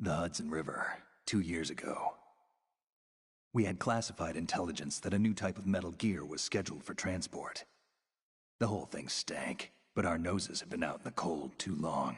The Hudson River, 2 years ago. We had classified intelligence that a new type of metal gear was scheduled for transport. The whole thing stank, but our noses had been out in the cold too long.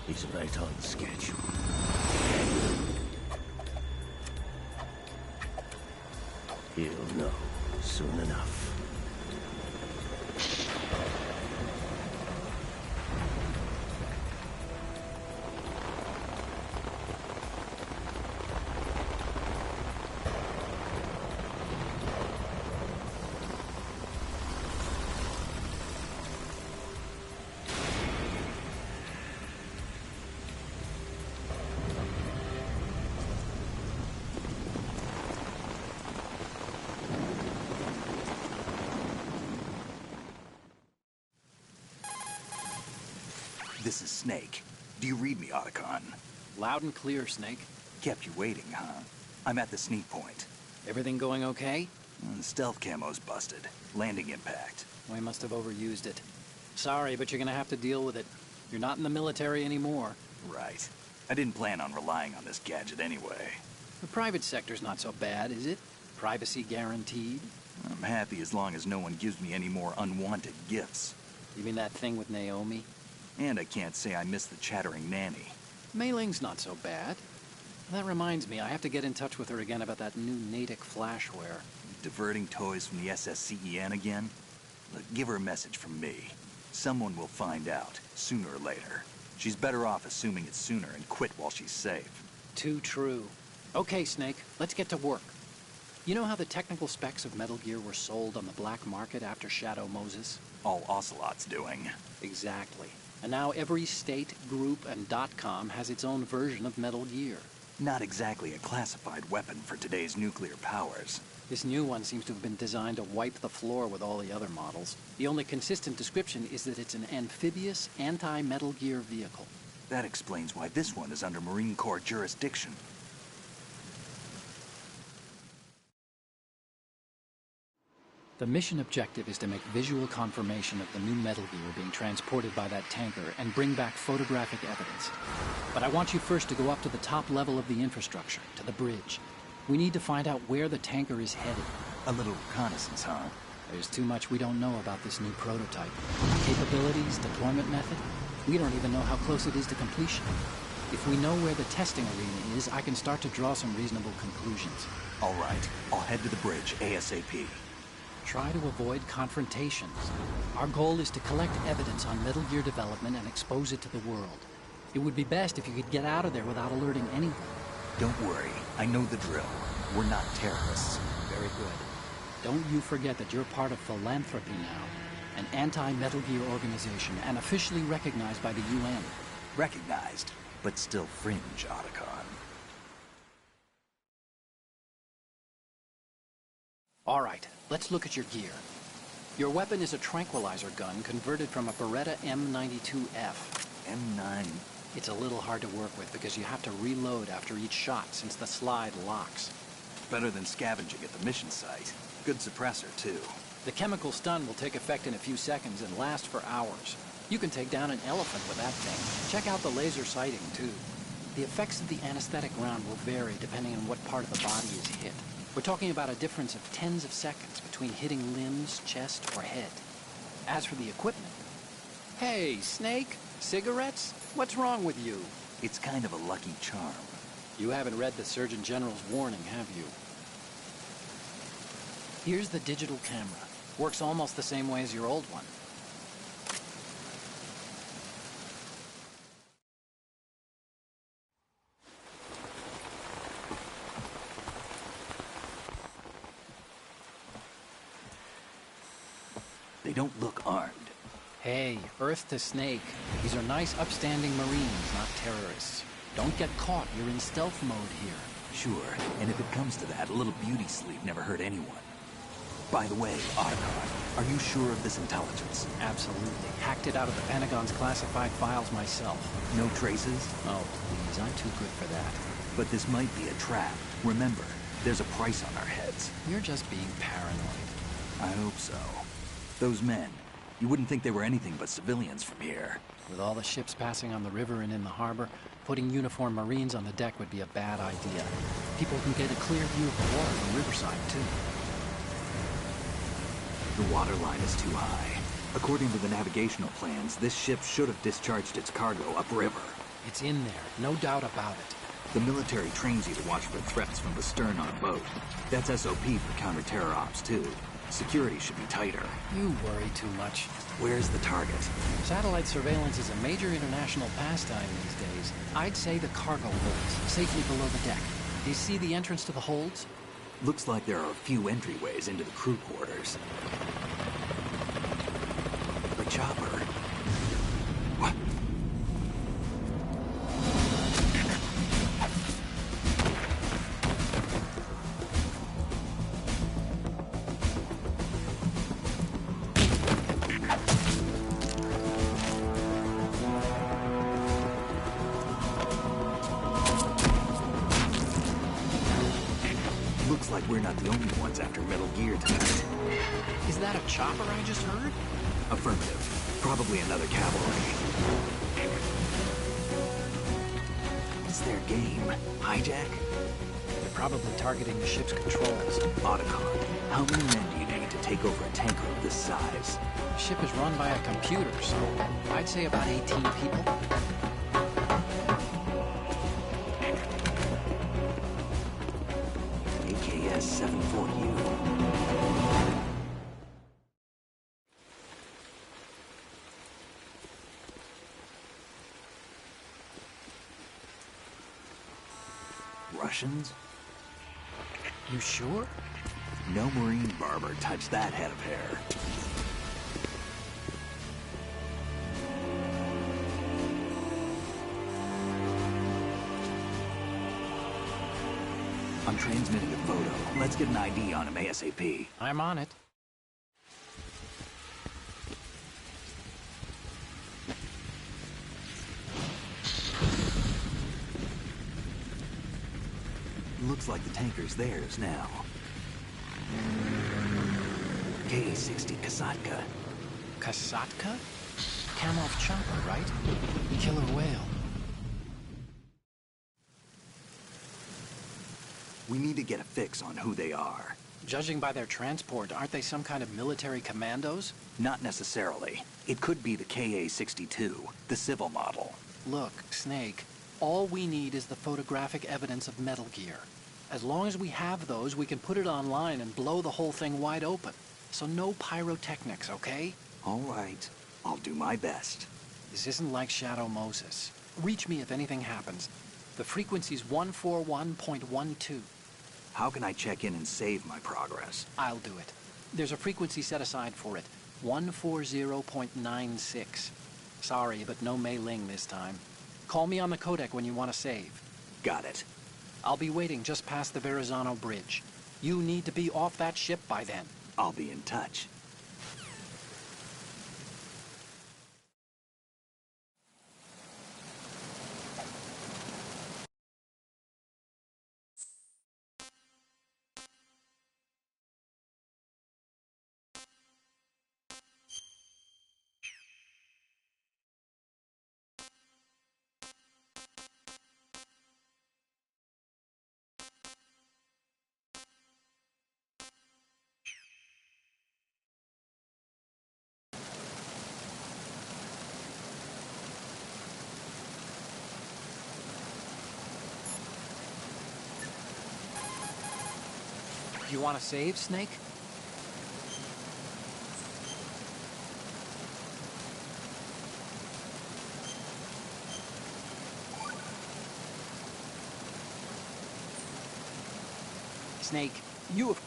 He's right on schedule. He'll know soon enough. This is Snake. Do you read me, Otacon? Loud and clear, Snake. Kept you waiting, huh? I'm at the sneak point. Everything going okay? The stealth camo's busted. Landing impact. We must have overused it. Sorry, but you're gonna have to deal with it. You're not in the military anymore. Right. I didn't plan on relying on this gadget anyway. The private sector's not so bad, is it? Privacy guaranteed? I'm happy as long as no one gives me any more unwanted gifts. You mean that thing with Naomi? And I can't say I miss the chattering nanny. Mei Ling's not so bad. That reminds me, I have to get in touch with her again about that new Natick flashware. Diverting toys from the SSCEN again? Look, give her a message from me. Someone will find out, sooner or later. She's better off assuming it sooner and quit while she's safe. Too true. Okay, Snake, let's get to work. You know how the technical specs of Metal Gear were sold on the black market after Shadow Moses? All Ocelot's doing. Exactly. And now every state, group, and .com has its own version of Metal Gear. Not exactly a classified weapon for today's nuclear powers. This new one seems to have been designed to wipe the floor with all the other models. The only consistent description is that it's an amphibious, anti-Metal Gear vehicle. That explains why this one is under Marine Corps jurisdiction. The mission objective is to make visual confirmation of the new Metal Gear being transported by that tanker and bring back photographic evidence. But I want you first to go up to the top level of the infrastructure, to the bridge. We need to find out where the tanker is headed. A little reconnaissance, huh? There's too much we don't know about this new prototype. Capabilities, deployment method. We don't even know how close it is to completion. If we know where the testing arena is, I can start to draw some reasonable conclusions. All right, I'll head to the bridge ASAP. Try to avoid confrontations. Our goal is to collect evidence on Metal Gear development and expose it to the world. It would be best if you could get out of there without alerting anyone. Don't worry, I know the drill. We're not terrorists. Very good. Don't you forget that you're part of Philanthropy now, an anti-Metal Gear organization and officially recognized by the UN. Recognized, but still fringe, Otacon. All right, let's look at your gear. Your weapon is a tranquilizer gun converted from a Beretta M92F. M9. It's a little hard to work with because you have to reload after each shot since the slide locks. Better than scavenging at the mission site. Good suppressor, too. The chemical stun will take effect in a few seconds and last for hours. You can take down an elephant with that thing. Check out the laser sighting, too. The effects of the anesthetic round will vary depending on what part of the body is hit. We're talking about a difference of tens of seconds between hitting limbs, chest, or head. As for the equipment... Hey, Snake? Cigarettes? What's wrong with you? It's kind of a lucky charm. You haven't read the Surgeon General's warning, have you? Here's the digital camera. Works almost the same way as your old one. They don't look armed. Hey, Earth to Snake. These are nice, upstanding Marines, not terrorists. Don't get caught. You're in stealth mode here. Sure, and if it comes to that, a little beauty sleep never hurt anyone. By the way, Otacon, are you sure of this intelligence? Absolutely. Hacked it out of the Pentagon's classified files myself. No traces? Oh, please, I'm too good for that. But this might be a trap. Remember, there's a price on our heads. You're just being paranoid. I hope so. Those men, you wouldn't think they were anything but civilians from here. With all the ships passing on the river and in the harbor, putting uniformed Marines on the deck would be a bad idea. People can get a clear view of the water from Riverside, too. The water line is too high. According to the navigational plans, this ship should have discharged its cargo upriver. It's in there, no doubt about it. The military trains you to watch for threats from the stern on a boat. That's SOP for counter-terror ops, too. Security should be tighter. You worry too much. Where's the target? Satellite surveillance is a major international pastime these days. I'd say the cargo holds, safely below the deck. Do you see the entrance to the holds? Looks like there are a few entryways into the crew quarters. The chopper. What? Looks like we're not the only ones after Metal Gear tonight. Is that a chopper I just heard? Affirmative. Probably another cavalry. What's their game? Hijack? They're probably targeting the ship's controls. Otacon, how many men do you need to take over a tanker of this size? The ship is run by a computer, so I'd say about 18 people. AKS 74U. Russians? You sure? No marine barber touched that head of hair. I'm transmitting a photo. Let's get an ID on him ASAP. I'm on it. Looks like the tanker's theirs now. KA-60 Kasatka. Kasatka? Kamov chopper, right? Killer whale. We need to get a fix on who they are. Judging by their transport, aren't they some kind of military commandos? Not necessarily. It could be the KA-62, the civil model. Look, Snake, all we need is the photographic evidence of Metal Gear. As long as we have those, we can put it online and blow the whole thing wide open. So no pyrotechnics, okay? All right. I'll do my best. This isn't like Shadow Moses. Reach me if anything happens. The frequency's 141.12. How can I check in and save my progress? I'll do it. There's a frequency set aside for it. 140.96. Sorry, but no Mei Ling this time. Call me on the codec when you want to save. Got it. I'll be waiting just past the Verrazano Bridge. You need to be off that ship by then. I'll be in touch. You want to save, Snake? Snake, you have...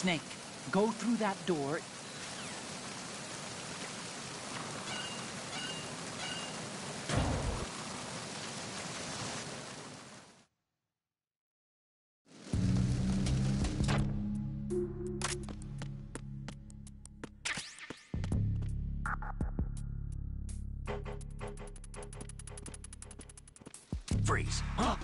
Snake, go through that door. Freeze. Huh?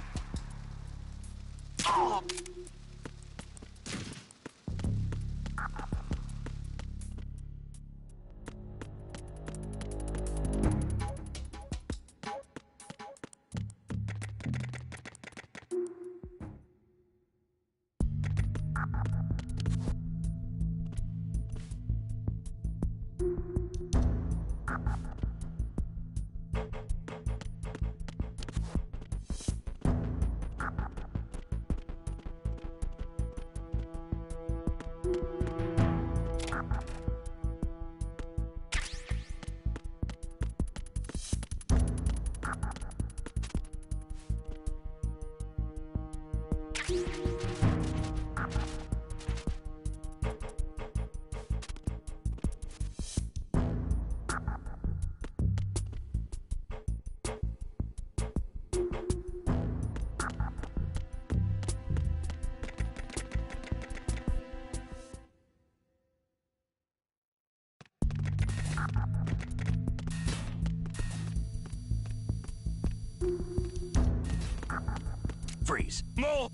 Freeze. No!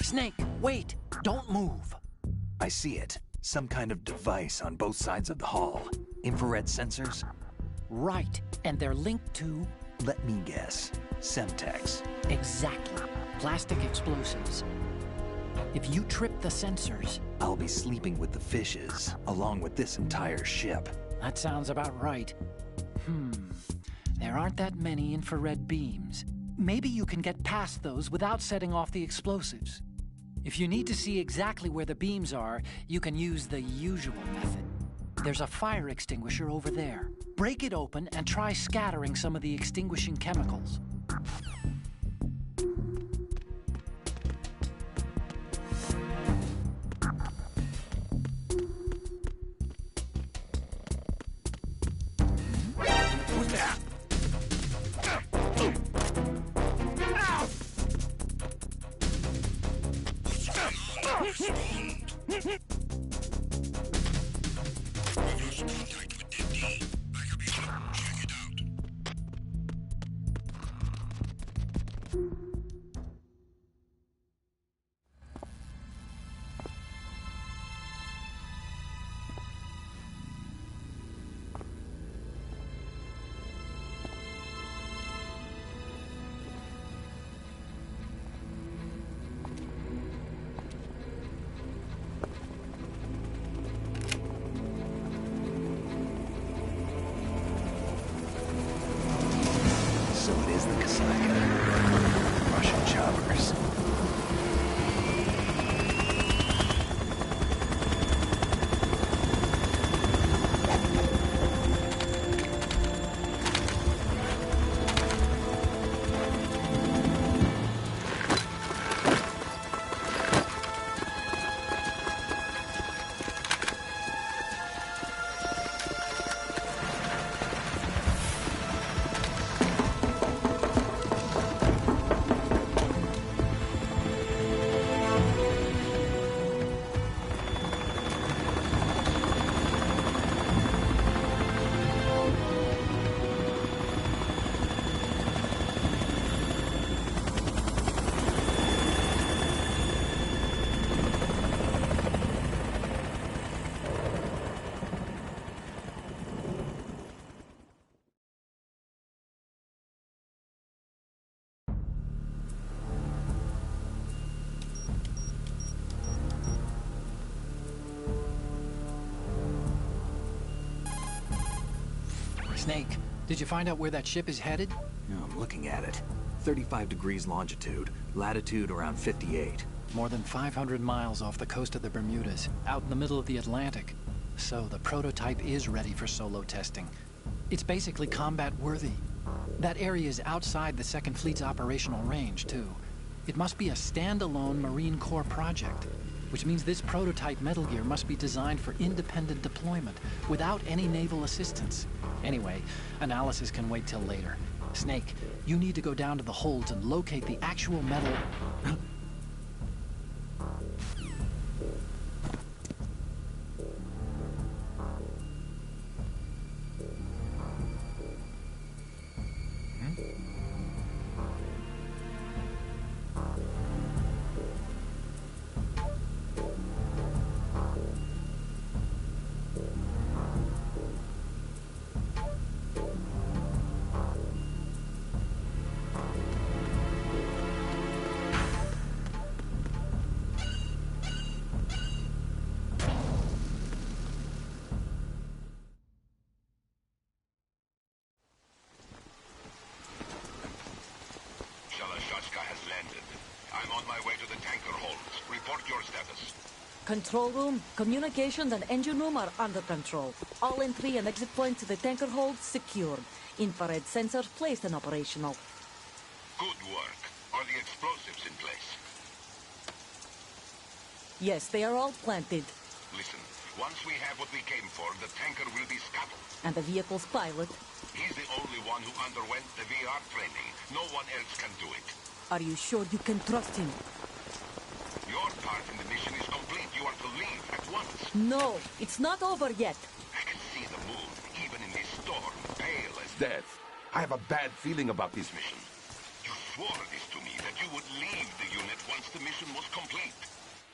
Snake, wait! Don't move! I see it. Some kind of device on both sides of the hall. Infrared sensors? Right, and they're linked to... Let me guess. Semtex. Exactly. Plastic explosives. If you trip the sensors... I'll be sleeping with the fishes, along with this entire ship. That sounds about right. There aren't that many infrared beams. Maybe you can get past those without setting off the explosives. If you need to see exactly where the beams are, you can use the usual method. There's a fire extinguisher over there. Break it open and try scattering some of the extinguishing chemicals. So it is the Kasaka. Russian choppers. Snake, did you find out where that ship is headed? No, I'm looking at it. 35 degrees longitude, latitude around 58. More than 500 miles off the coast of the Bermudas, out in the middle of the Atlantic. So the prototype is ready for solo testing. It's basically combat-worthy. That area is outside the Second Fleet's operational range, too. It must be a standalone Marine Corps project, which means this prototype Metal Gear must be designed for independent deployment, without any naval assistance. Anyway, analysis can wait till later. Snake, you need to go down to the holds and locate the actual metal... Control room, communications, and engine room are under control. All entry and exit points to the tanker hold secured. Infrared sensors placed and operational. Good work. Are the explosives in place? Yes, they are all planted. Listen, once we have what we came for, the tanker will be scuttled. And the vehicle's pilot? He's the only one who underwent the VR training. No one else can do it. Are you sure you can trust him? Your part in the mission is complete. You are to leave at once. No, it's not over yet. I can see the moon, even in this storm, pale as death. I have a bad feeling about this mission. You swore this to me, that you would leave the unit once the mission was complete.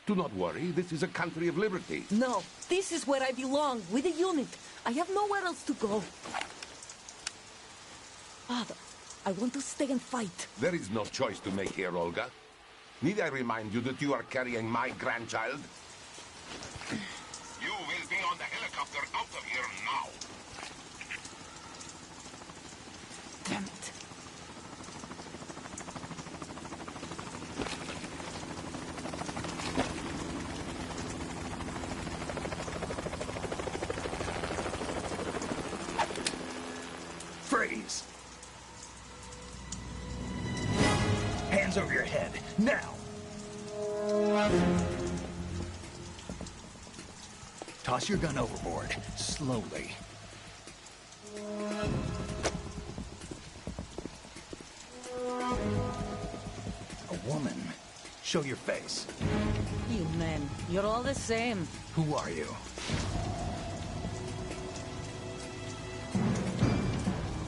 Do not worry, this is a country of liberty. No, this is where I belong, with the unit. I have nowhere else to go. Father, I want to stay and fight. There is no choice to make here, Olga. Need I remind you that you are carrying my grandchild? You will be on the helicopter out of here now. Damn it. Freeze! Hands over your head, now! Toss your gun overboard, slowly. A woman. Show your face. You men, you're all the same. Who are you?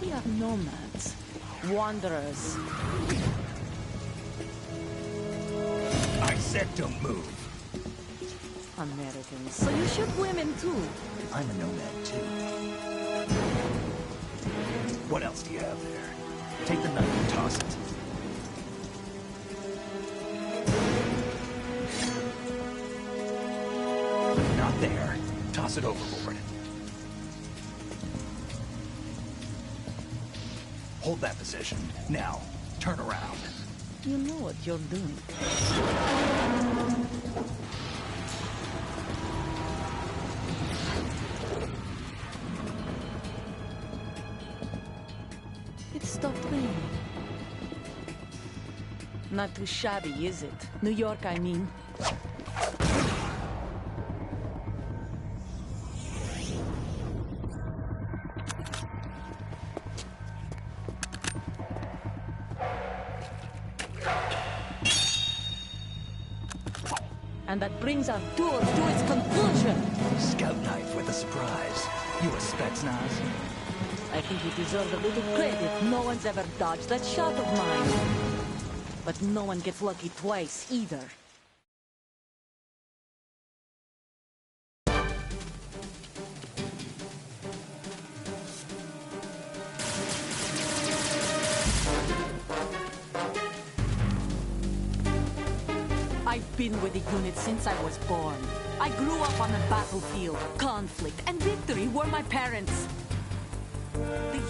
We are nomads. Wanderers. I said don't move. Americans. So you shoot women too. I'm a nomad too. What else do you have there? Take the knife and toss it. Not there. Toss it overboard. Hold that position. Now, turn around. You know what you're doing. It stopped raining. Not too shabby, is it? New York, I mean. And that brings our tour to its conclusion. Scout knife with a surprise. You a Spetsnaz? I think you deserve a little credit. No one's ever dodged that shot of mine. But no one gets lucky twice, either. I've been with the unit since I was born. I grew up on the battlefield. Conflict and victory were my parents. The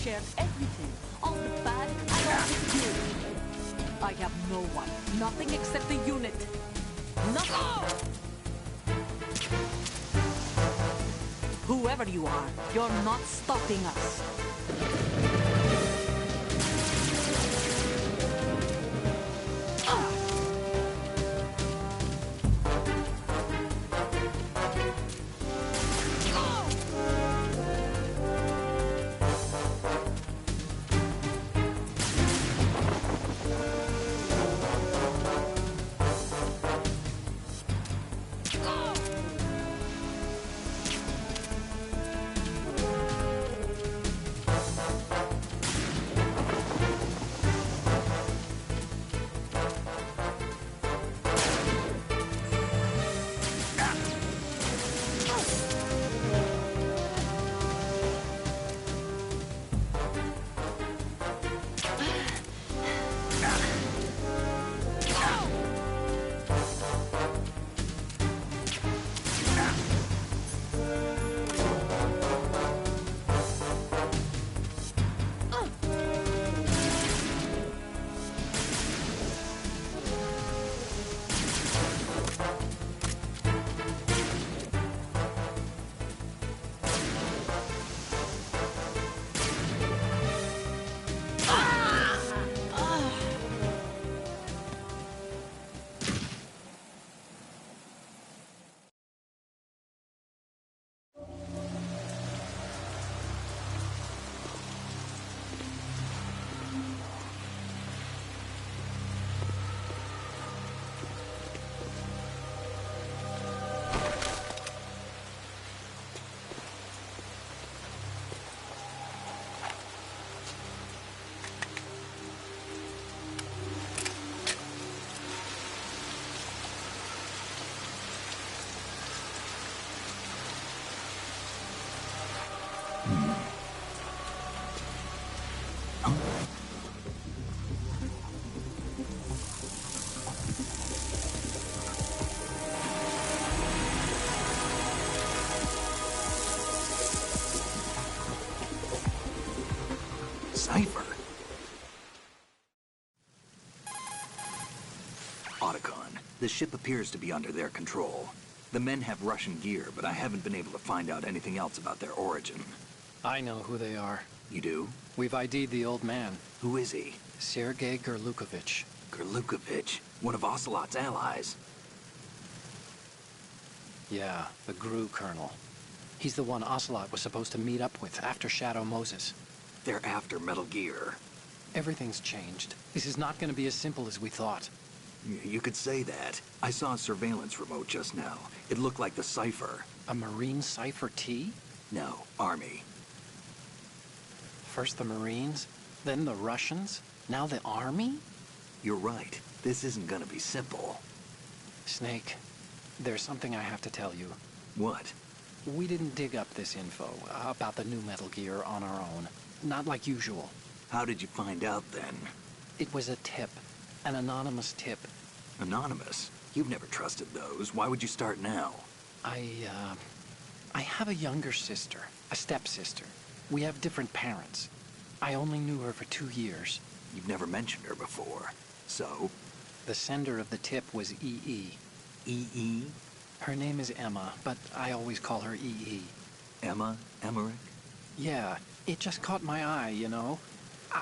shared everything. All the bad and all the good. I have no one. Nothing except the unit. Nothing! Whoever you are, you're not stopping us. Cipher? Otacon, the ship appears to be under their control. The men have Russian gear, but I haven't been able to find out anything else about their origin. I know who they are. You do? We've ID'd the old man, Who is he? Sergei Gerlukovich. Gerlukovich, one of Ocelot's allies. Yeah, the GRU colonel. He's the one Ocelot was supposed to meet up with after Shadow Moses. They're after Metal Gear. Everything's changed. This is not going to be as simple as we thought. You could say that. I saw a surveillance remote just now. It looked like the Cipher. A Marine Cipher T? No, Army. First the Marines, then the Russians, now the Army? You're right. This isn't gonna be simple. Snake, there's something I have to tell you. What? We didn't dig up this info about the new Metal Gear on our own. Not like usual. How did you find out then? It was a tip. An anonymous tip. Anonymous? You've never trusted those. Why would you start now? I have a younger sister, a stepsister. We have different parents. I only knew her for 2 years. You've never mentioned her before. So? The sender of the tip was EE. EE? Her name is Emma, but I always call her EE. Emma Emmerich? Yeah, it just caught my eye, you know?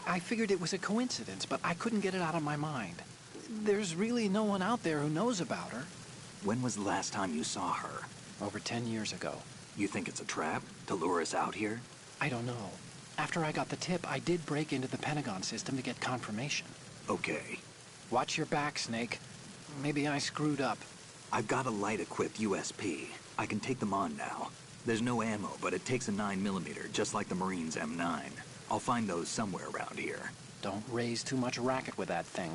I figured it was a coincidence, but I couldn't get it out of my mind. There's really no one out there who knows about her. When was the last time you saw her? Over 10 years ago. You think it's a trap? To lure us out here? I don't know. After I got the tip, I did break into the Pentagon system to get confirmation. Okay. Watch your back, Snake. Maybe I screwed up. I've got a light-equipped USP. I can take them on now. There's no ammo, but it takes a 9mm, just like the Marines' M9. I'll find those somewhere around here. Don't raise too much racket with that thing.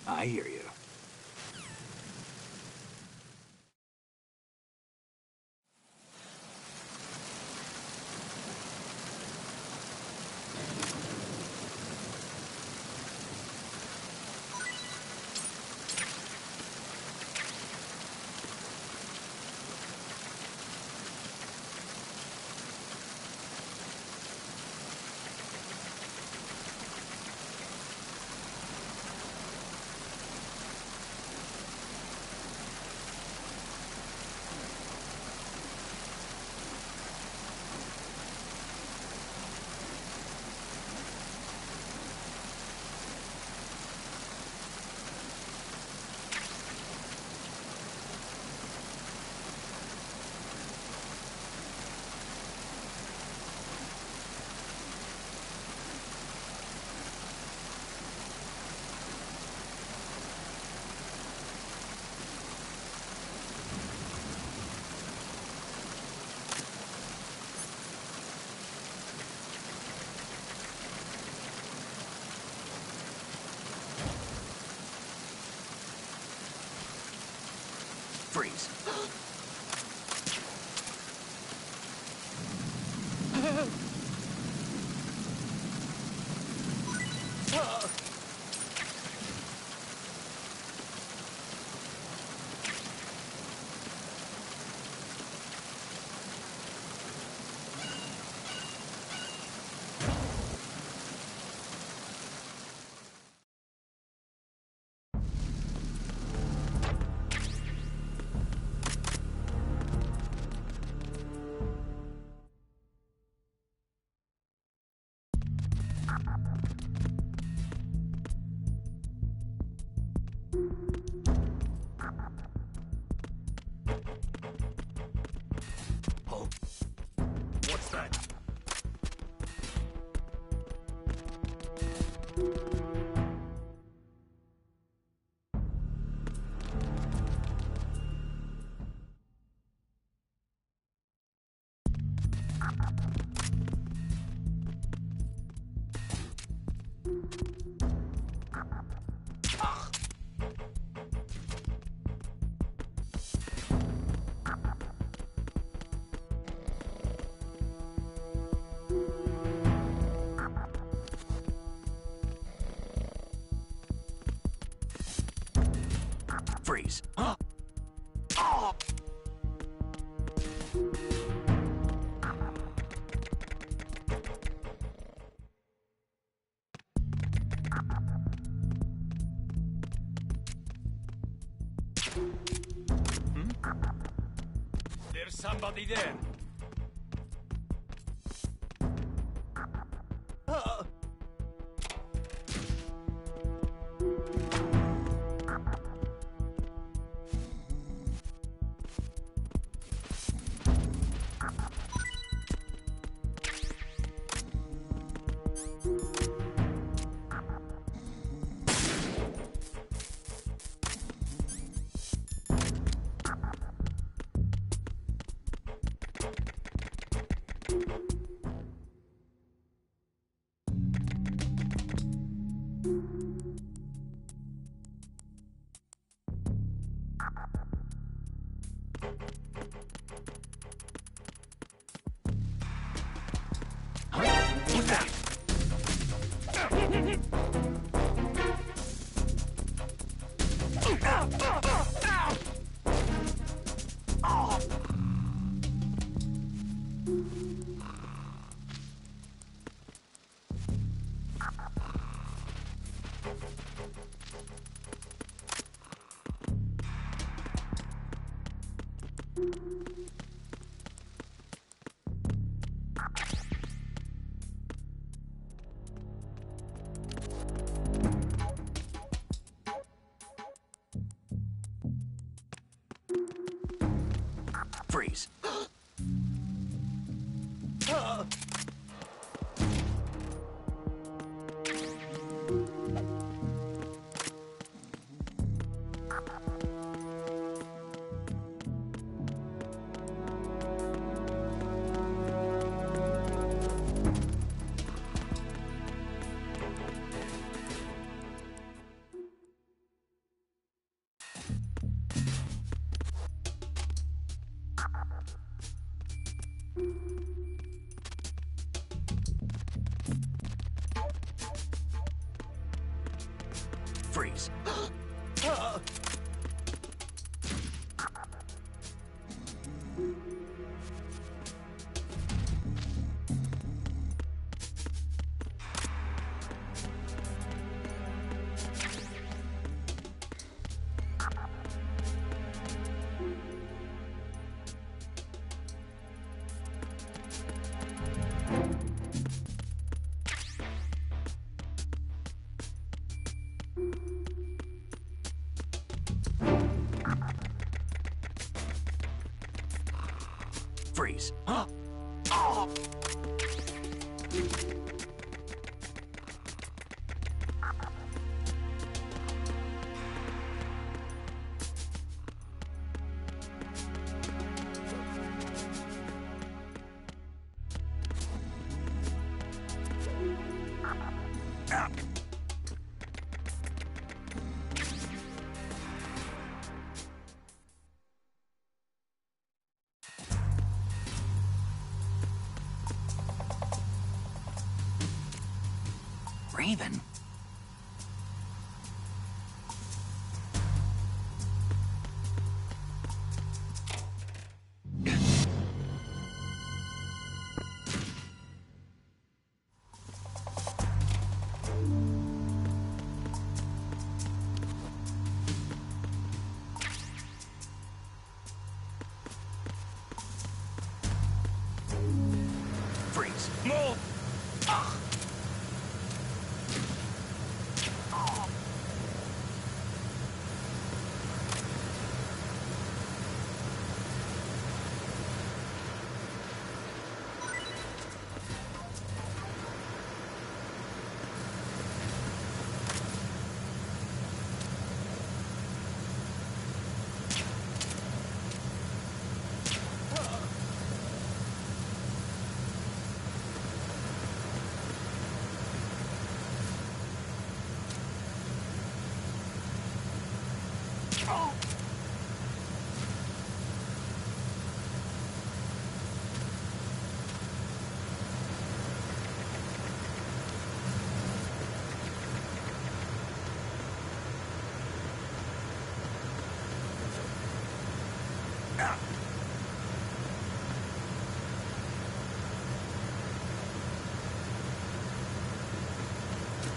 I hear you. Freeze! What's that? Freeze! There's somebody there. Freeze! Freeze! Freeze! breathing. Freeze. Move!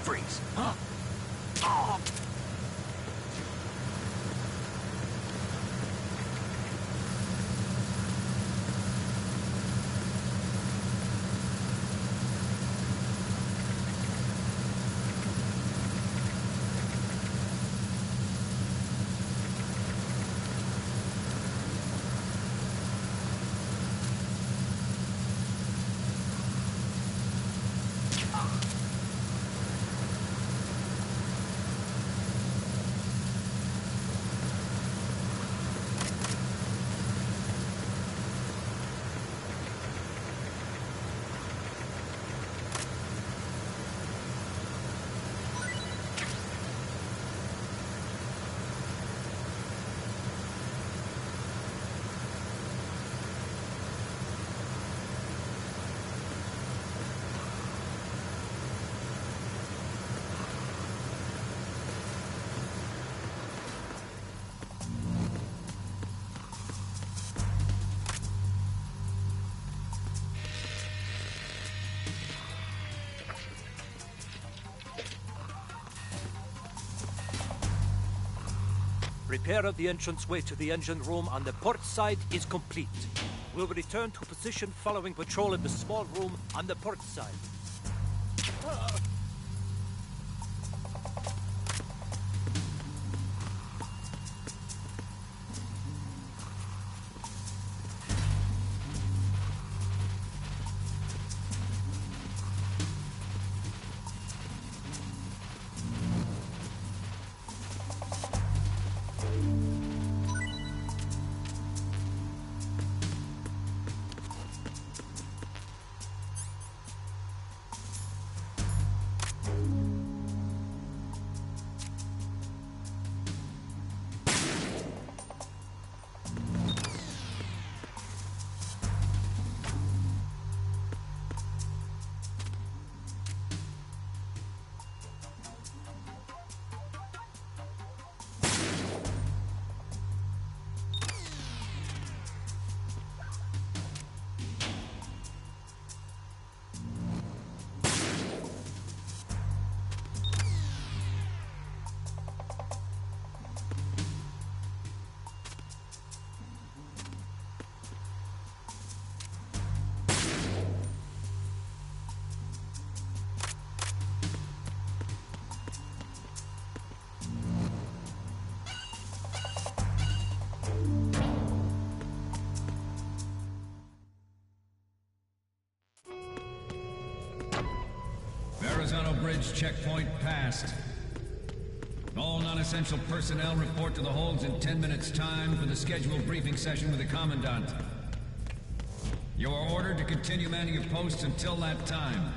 Freeze. Repair of the entranceway to the engine room on the port side is complete. We'll return to position following patrol in the small room on the port side. Verrazano Bridge checkpoint passed. All non-essential personnel report to the holds in 10 minutes' time for the scheduled briefing session with the Commandant. You are ordered to continue manning your posts until that time.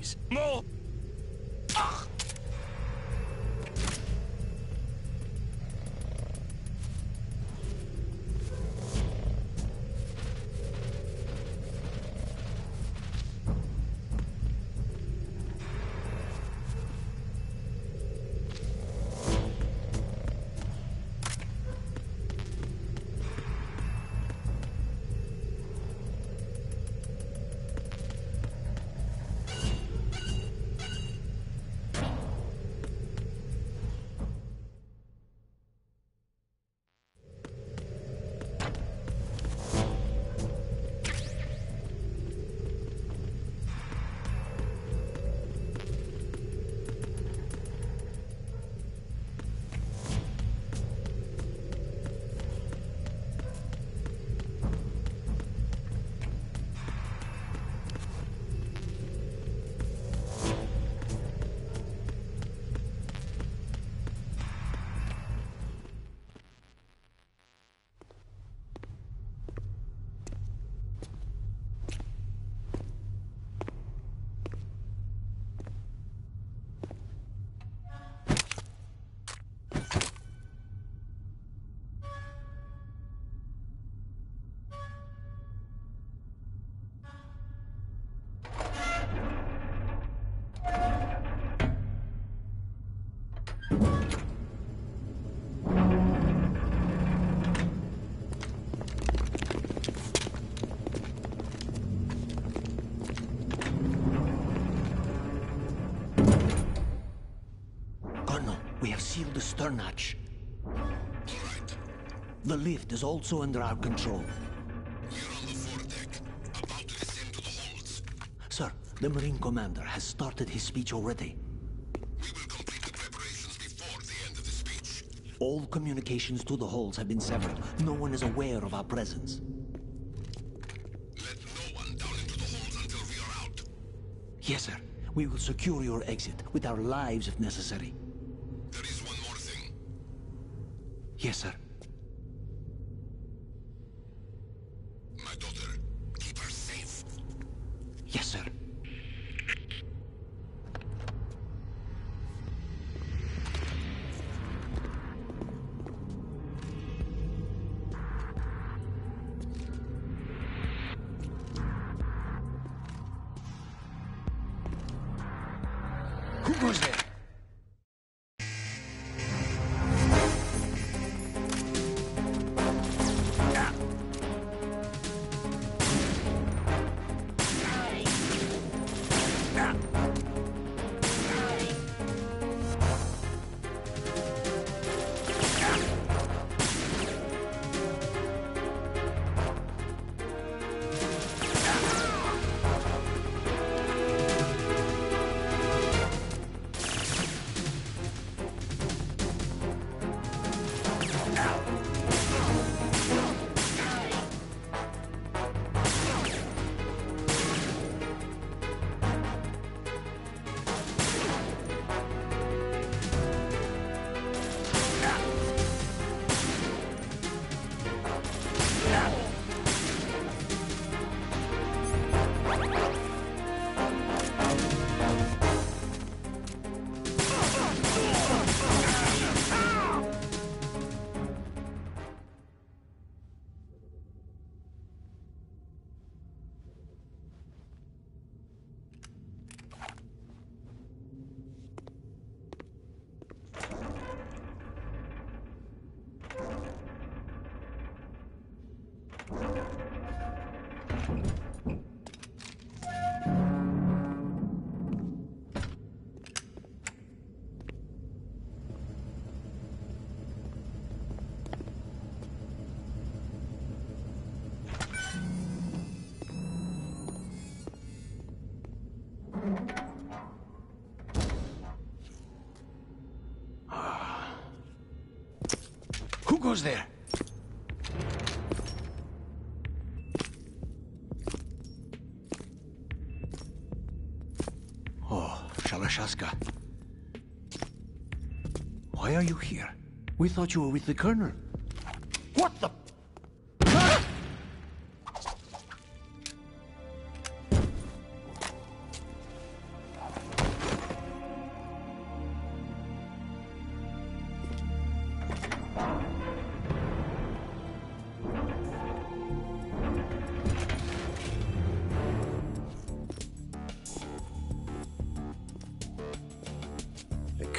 please. No! We have sealed the stern hatch. All right. The lift is also under our control. We're on the foredeck, about to descend to the holds. Sir, the Marine Commander has started his speech already. We will complete the preparations before the end of the speech. All communications to the holds have been severed. No one is aware of our presence. Let no one down into the holds until we are out. Yes, sir. We will secure your exit, with our lives if necessary. There is one more thing. Yes, sir. My daughter, keep her safe. Yes, sir. Who goes there? Who goes there? Oh, Shalashaska. Why are you here? We thought you were with the Colonel. What the...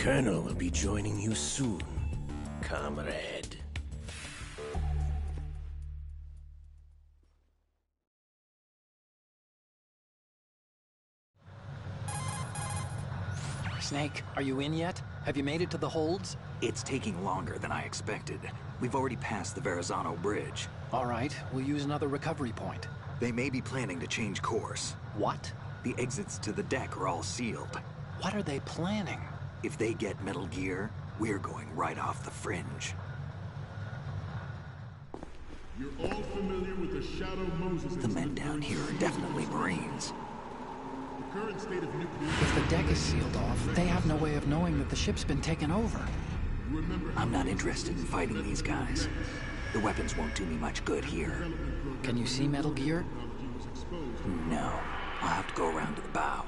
Colonel will be joining you soon, comrade. Snake, are you in yet? Have you made it to the holds? It's taking longer than I expected. We've already passed the Verrazano Bridge. All right, we'll use another recovery point. They may be planning to change course. What? The exits to the deck are all sealed. What are they planning? If they get Metal Gear, we're going right off the fringe. You're all familiar with the Shadow Moses. The men down here are definitely Marines. The current state of nuclear... If the deck is sealed off, they have no way of knowing that the ship's been taken over. I'm not interested in fighting these guys. The weapons won't do me much good here. Can you see Metal Gear? No. I'll have to go around to the bow.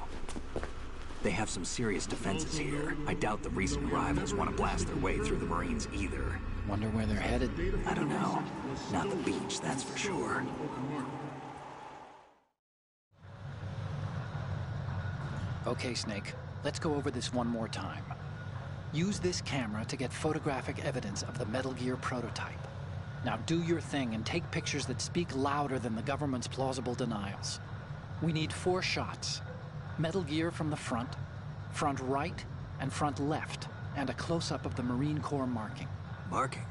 They have some serious defenses here. I doubt the recent arrivals want to blast their way through the Marines either. Wonder where they're headed. I don't know. Not the beach, that's for sure. Okay, Snake. Let's go over this one more time. Use this camera to get photographic evidence of the Metal Gear prototype. Now do your thing and take pictures that speak louder than the government's plausible denials. We need 4 shots. Metal Gear from the front right, and front left, and a close-up of the Marine Corps marking. Marking?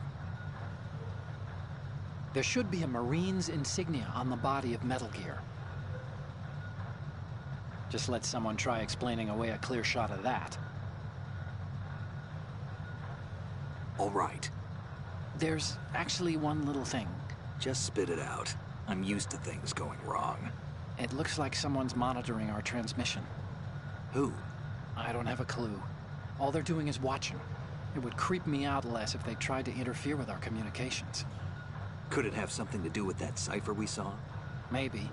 There should be a Marine's insignia on the body of Metal Gear. Just let someone try explaining away a clear shot of that. All right. There's actually one little thing. Just spit it out. I'm used to things going wrong. It looks like someone's monitoring our transmission. Who? I don't have a clue. All they're doing is watching. It would creep me out less if they tried to interfere with our communications. Could it have something to do with that cipher we saw? Maybe.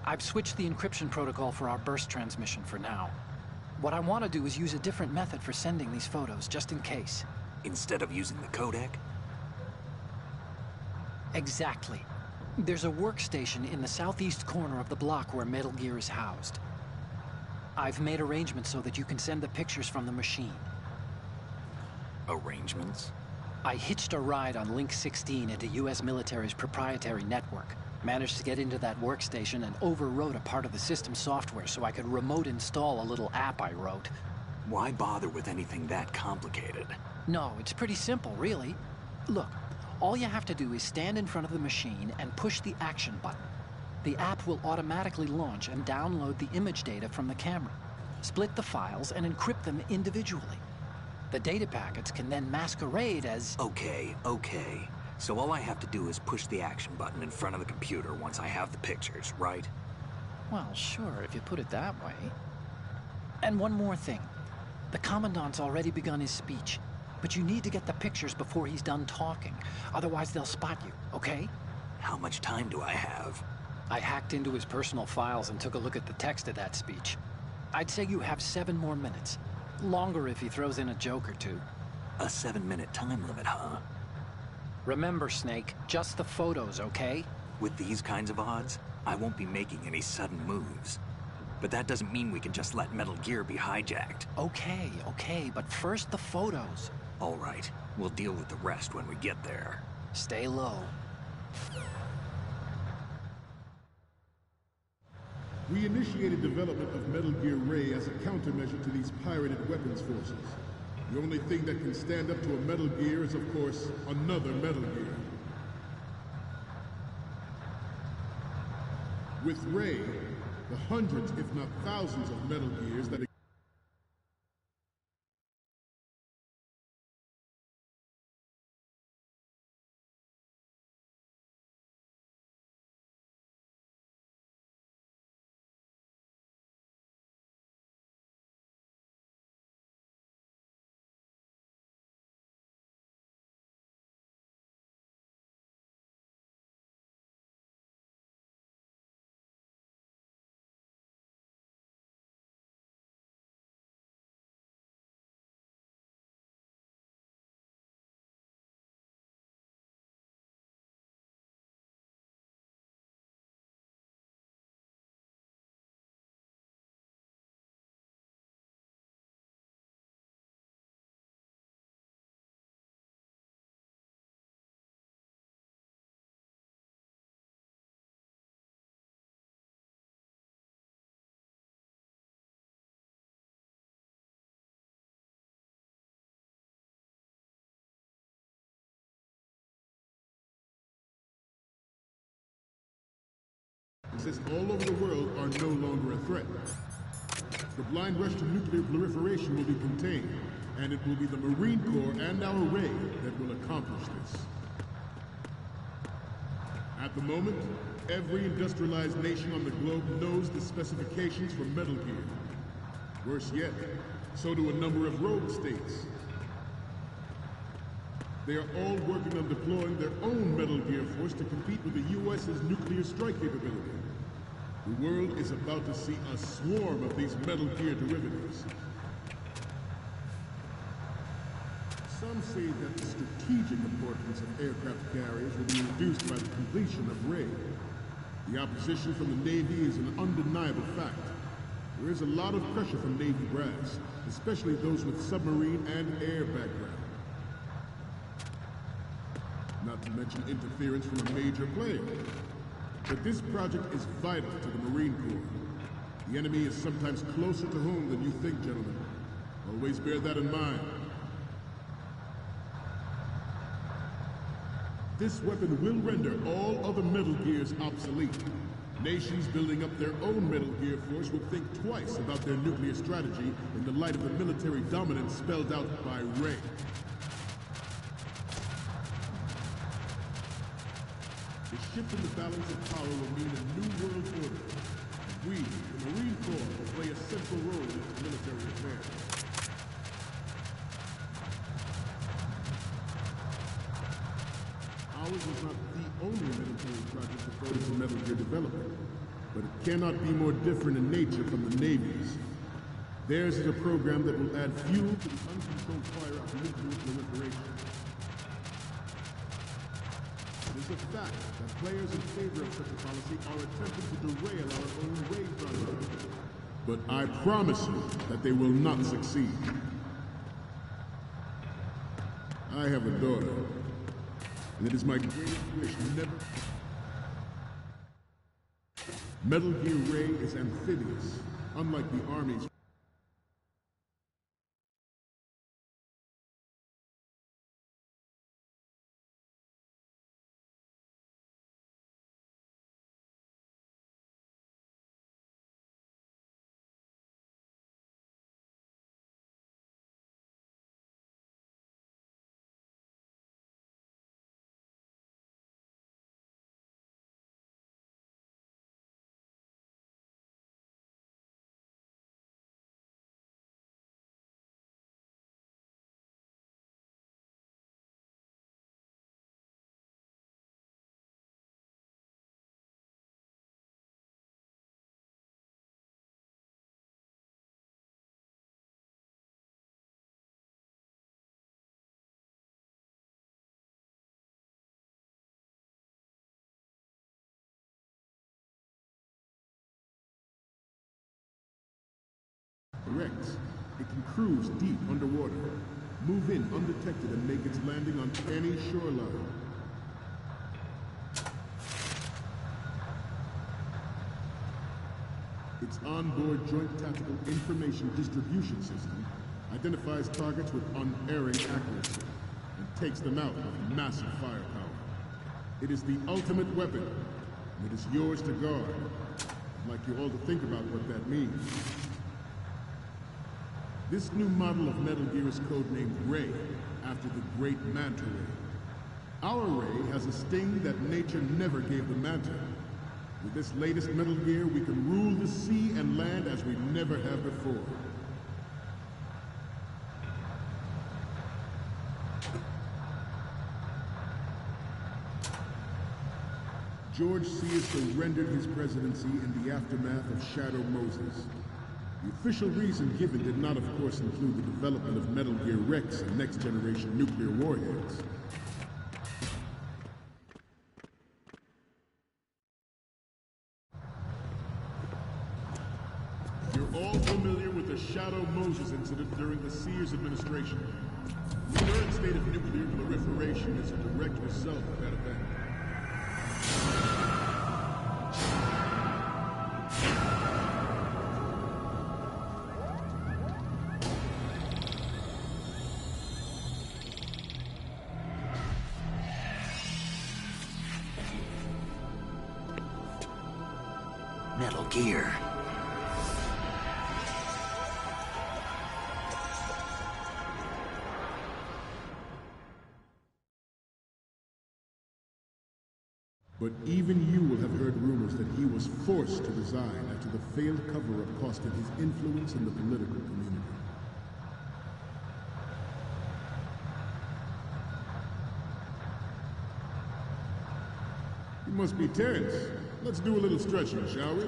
I've switched the encryption protocol for our burst transmission for now. What I want to do is use a different method for sending these photos, just in case. Instead of using the codec? Exactly. There's a workstation in the southeast corner of the block where Metal Gear is housed. I've made arrangements so that you can send the pictures from the machine. Arrangements? I hitched a ride on Link 16 into U.S. military's proprietary network. Managed to get into that workstation and overwrote a part of the system software so I could remote install a little app I wrote. Why bother with anything that complicated? No, it's pretty simple, really. Look, all you have to do is stand in front of the machine and push the action button. The app will automatically launch and download the image data from the camera, split the files, and encrypt them individually. The data packets can then masquerade as... Okay. So all I have to do is push the action button in front of the computer once I have the pictures, right? Well, sure, if you put it that way. And one more thing. The Commandant's already begun his speech, but you need to get the pictures before he's done talking. Otherwise, they'll spot you, okay? How much time do I have? I hacked into his personal files and took a look at the text of that speech. I'd say you have 7 more minutes. Longer if he throws in a joke or two. A 7-minute time limit, huh? Remember, Snake, just the photos, okay? With these kinds of odds, I won't be making any sudden moves. But that doesn't mean we can just let Metal Gear be hijacked. Okay, but first the photos. All right, we'll deal with the rest when we get there. Stay low. We initiated development of Metal Gear Ray as a countermeasure to these pirated weapons forces. The only thing that can stand up to a Metal Gear is, of course, another Metal Gear. With Ray, the hundreds, if not thousands, of Metal Gears that exist all over the world are no longer a threat. The blind rush to nuclear proliferation will be contained, and it will be the Marine Corps and our Ray that will accomplish this. At the moment, every industrialized nation on the globe knows the specifications for Metal Gear. Worse yet, so do a number of rogue states. They are all working on deploying their own Metal Gear force to compete with the U.S.'s nuclear strike capability. The world is about to see a swarm of these Metal Gear derivatives. Some say that the strategic importance of aircraft carriers will be reduced by the completion of Ray. The opposition from the Navy is an undeniable fact. There is a lot of pressure from Navy brass, especially those with submarine and air background. Not to mention interference from a major player. But this project is vital to the Marine Corps. The enemy is sometimes closer to home than you think, gentlemen. Always bear that in mind. This weapon will render all other Metal Gears obsolete. Nations building up their own Metal Gear force will think twice about their nuclear strategy in the light of the military dominance spelled out by Ray. The shift in the balance of power will mean a new world order. We, the Marine Corps, will play a central role in its military affairs. Ours is not the only military project devoted to Metal Gear development, but it cannot be more different in nature from the Navy's. Theirs is a program that will add fuel to the uncontrolled fire of nuclear proliferation. It is a fact that players in favor of such a policy are attempting to derail our own Ray project. But I promise you that they will not succeed. I have a daughter, and it is my greatest wish never... Metal Gear Ray is amphibious, unlike the Army's. Correct. It can cruise deep underwater, move in undetected, and make its landing on any shoreline. Its onboard Joint Tactical Information Distribution System identifies targets with unerring accuracy and takes them out with massive firepower. It is the ultimate weapon, and it is yours to guard. I'd like you all to think about what that means. This new model of Metal Gear is codenamed Ray, after the great Manta Ray. Our Ray has a sting that nature never gave the Manta. With this latest Metal Gear, we can rule the sea and land as we never have before. George C. surrendered his presidency in the aftermath of Shadow Moses. The official reason given did not, of course, include the development of Metal Gear Rex and next-generation nuclear warheads. You're all familiar with the Shadow Moses incident during the Sears administration. The current state of nuclear proliferation is a direct result of that event. Metal Gear. But even you will have heard rumors that he was forced to resign after the failed cover-up cost him his influence in the political community. You must be tense. Let's do a little stretching, shall we?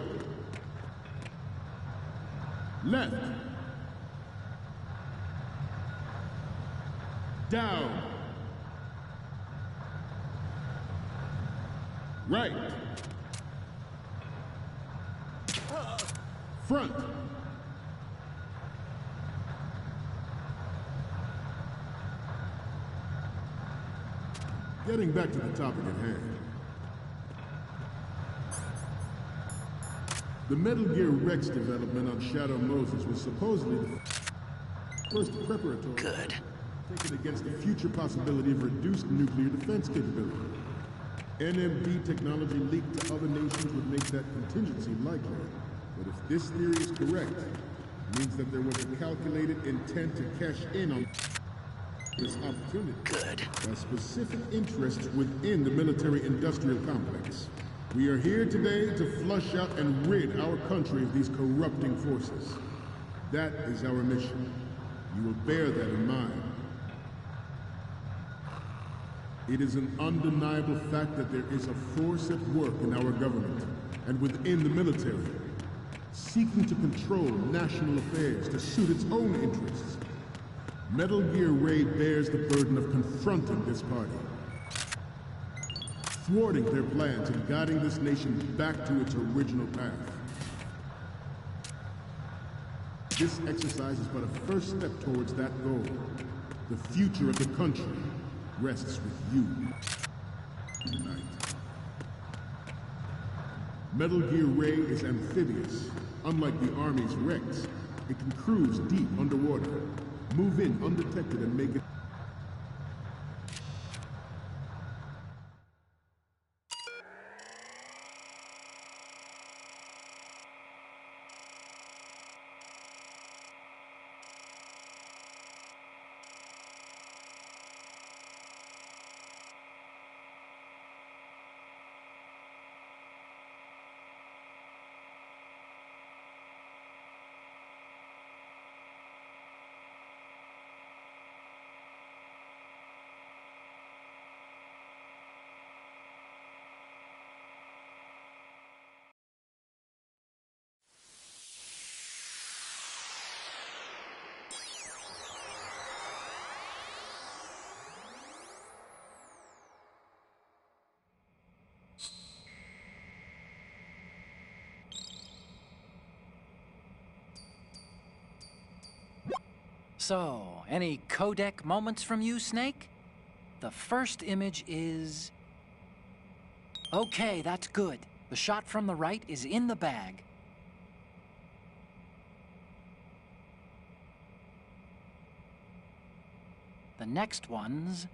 Left. Down. Right. Front. Getting back to the topic at hand. The Metal Gear Rex development on Shadow Moses was supposedly the first preparatory Good. taken against the future possibility of reduced nuclear defense capability. NMD technology leaked to other nations would make that contingency likely. But if this theory is correct, it means that there was a calculated intent to cash in on this opportunity. Good. By specific interests within the military-industrial complex. We are here today to flush out and rid our country of these corrupting forces. That is our mission. You will bear that in mind. It is an undeniable fact that there is a force at work in our government and within the military, seeking to control national affairs to suit its own interests. Metal Gear Ray bears the burden of confronting this party, thwarting their plans and guiding this nation back to its original path. This exercise is but a first step towards that goal. The future of the country rests with you tonight. Metal Gear Ray is amphibious. Unlike the Army's Rex, it can cruise deep underwater, move in undetected and make it So, any codec moments from you, Snake? The first image is... Okay, that's good. The shot from the right is in the bag. The next one's...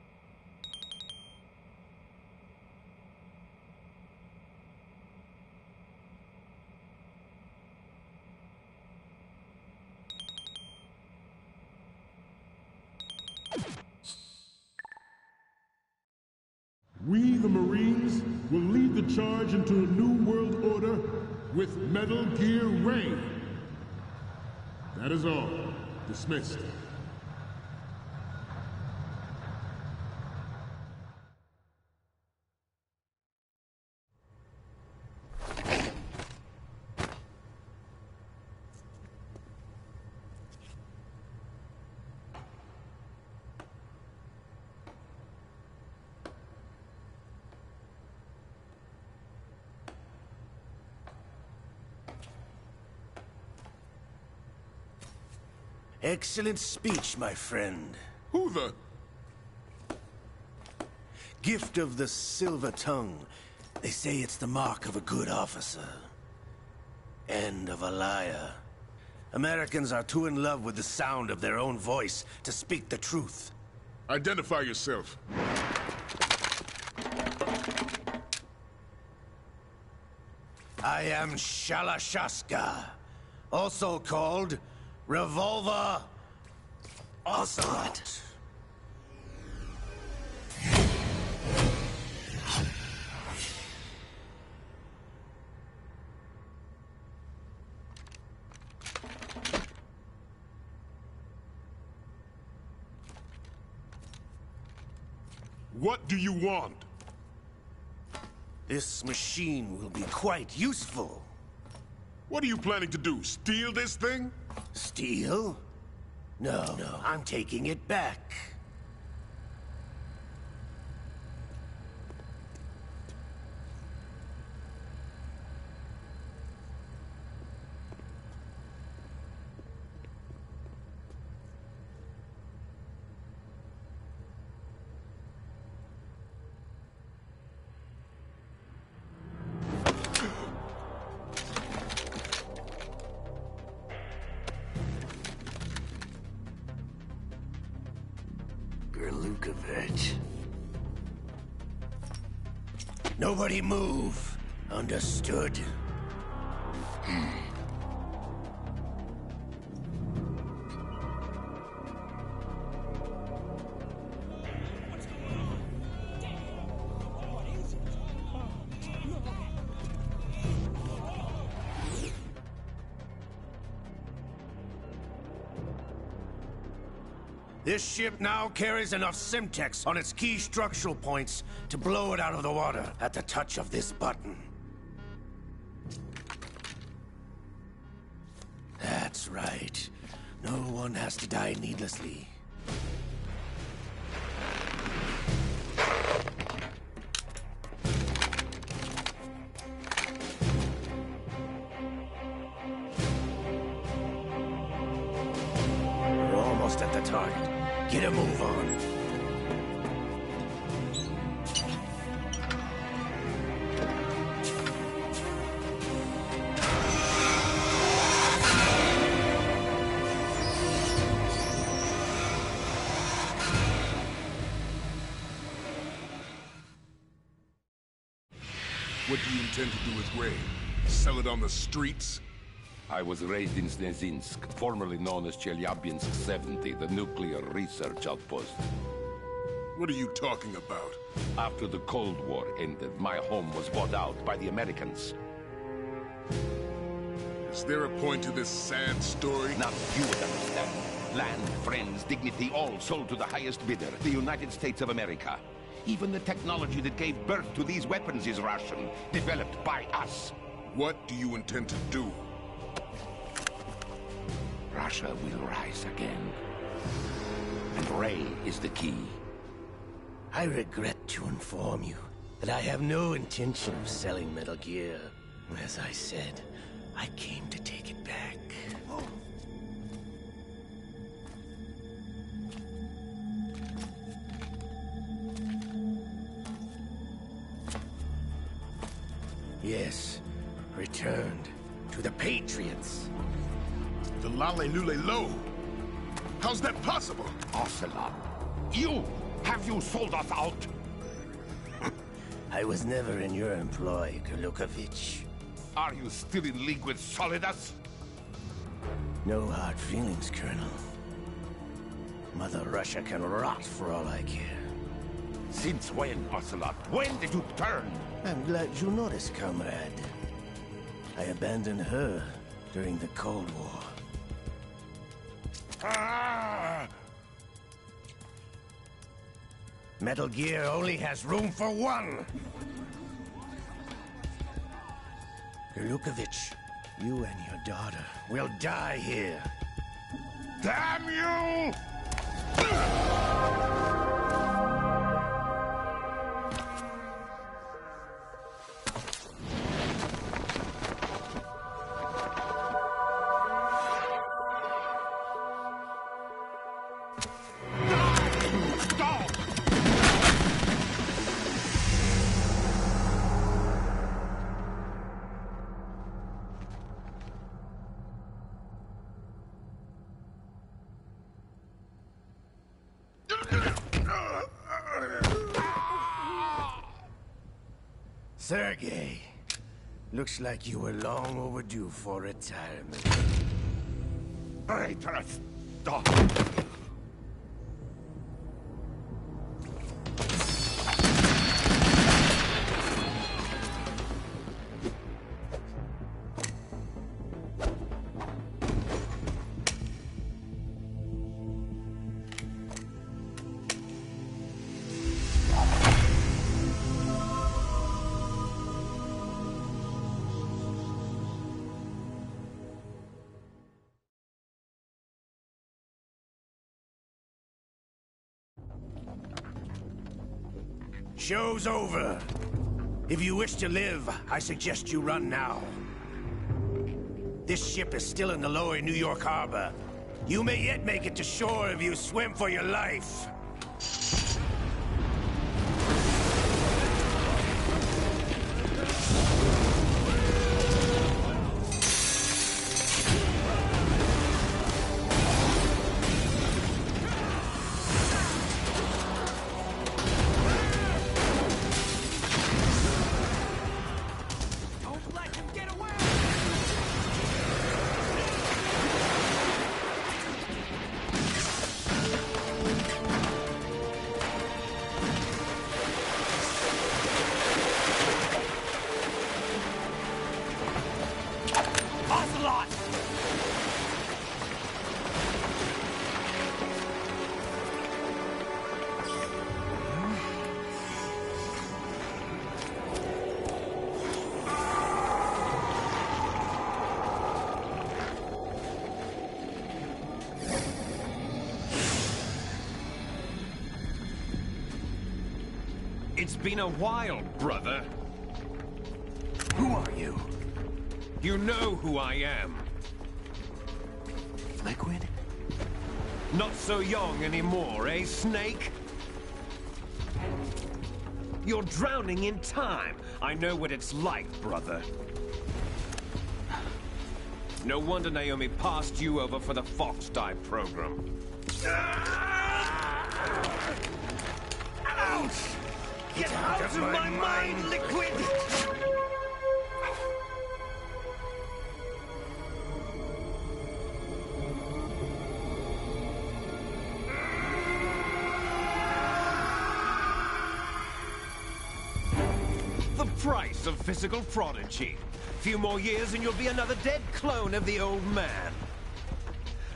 We, the Marines, will lead the charge into a new world order with Metal Gear Ray. That is all. Dismissed. Excellent speech, my friend. Who the... Gift of the silver tongue. They say it's the mark of a good officer. And of a liar. Americans are too in love with the sound of their own voice to speak the truth. Identify yourself. I am Shalashaska, also called Revolver Ocelot. What do you want? This machine will be quite useful. What are you planning to do? Steal this thing? Steal? No, I'm taking it back. Gerlukovich. Nobody move. Understood? This ship now carries enough Simtex on its key structural points to blow it out of the water at the touch of this button. That's right. No one has to die needlessly. We're almost at the target. Get a move on. What do you intend to do with Ray? Sell it on the streets? I was raised in Snezinsk, formerly known as Chelyabinsk 70, the nuclear research outpost. What are you talking about? After the Cold War ended, my home was bought out by the Americans. Is there a point to this sad story? Now you would understand. Land, friends, dignity, all sold to the highest bidder, the United States of America. Even the technology that gave birth to these weapons is Russian, developed by us. What do you intend to do? Russia will rise again. And Ray is the key. I regret to inform you that I have no intention of selling Metal Gear. As I said, I came to take it back. Yes, returned to the Patriots. The Lale Lule Lo? How's that possible? Ocelot, have you sold us out? I was never in your employ, Gerlukovich. Are you still in league with Solidus? No hard feelings, Colonel. Mother Russia can rot for all I care. Since when, Ocelot? When did you turn? I'm glad you noticed, comrade. I abandoned her during the Cold War. Metal Gear only has room for one! Gerlukovich, you and your daughter will die here. Damn you! Sergei, Looks like you were long overdue for retirement. Traitors! Stop! Show's over. If you wish to live, I suggest you run now. This ship is still in the lower New York harbor. You may yet make it to shore if you swim for your life. It's been a while, brother. Who are you? You know who I am. Liquid? Not so young anymore, eh, Snake? You're drowning in time. I know what it's like, brother. No wonder Naomi passed you over for the Fox Dive program. Ouch! Get out of my mind, Liquid! The price of physical prodigy. Few more years and you'll be another dead clone of the old man.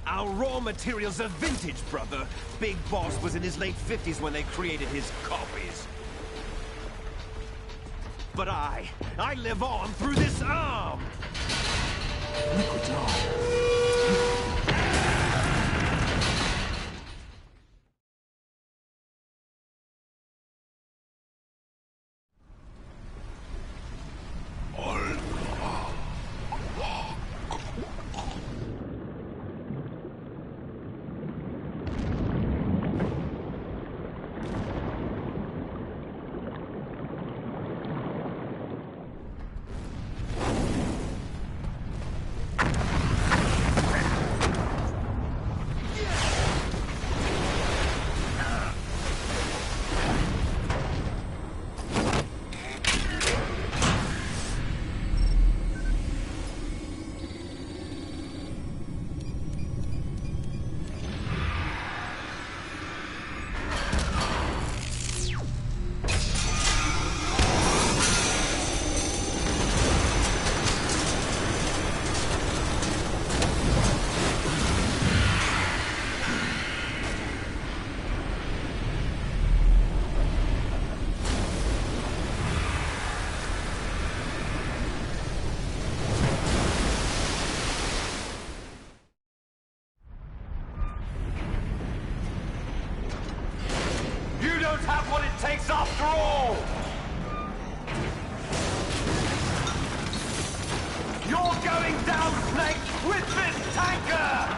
Our raw materials are vintage, brother. Big Boss was in his late 50s when they created his copies. But I live on through this arm! Liquid's on. Have what it takes after all! You're going down, Snake, with this tanker!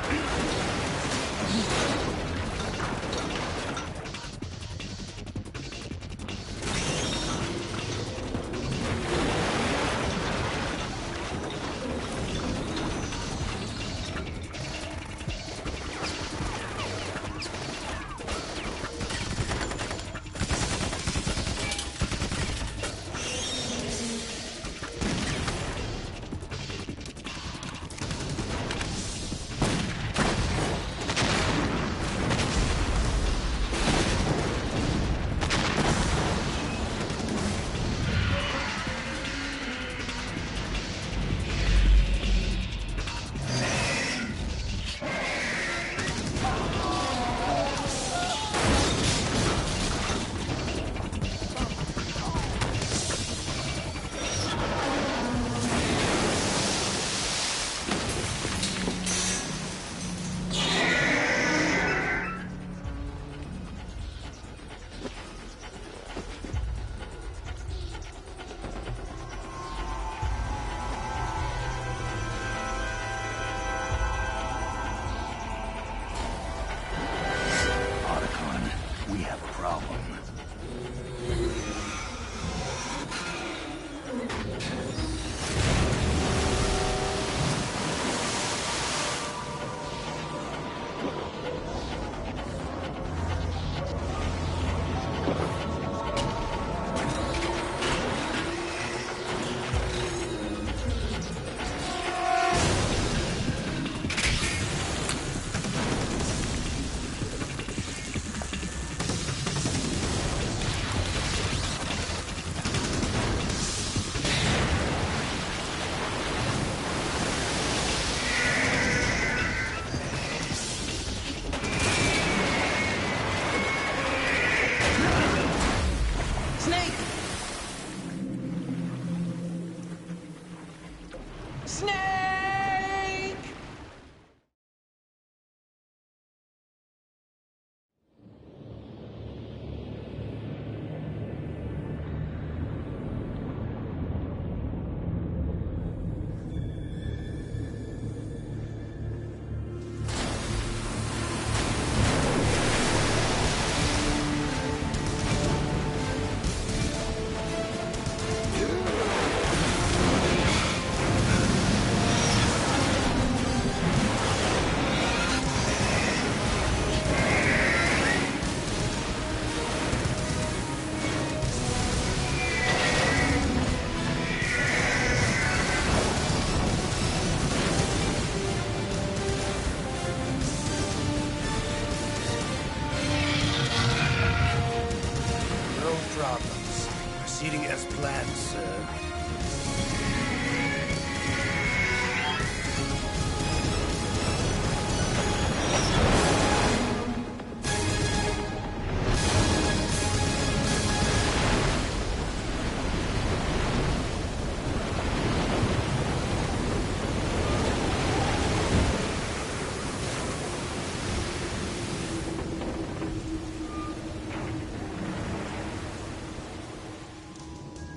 problems. Proceeding as planned, sir.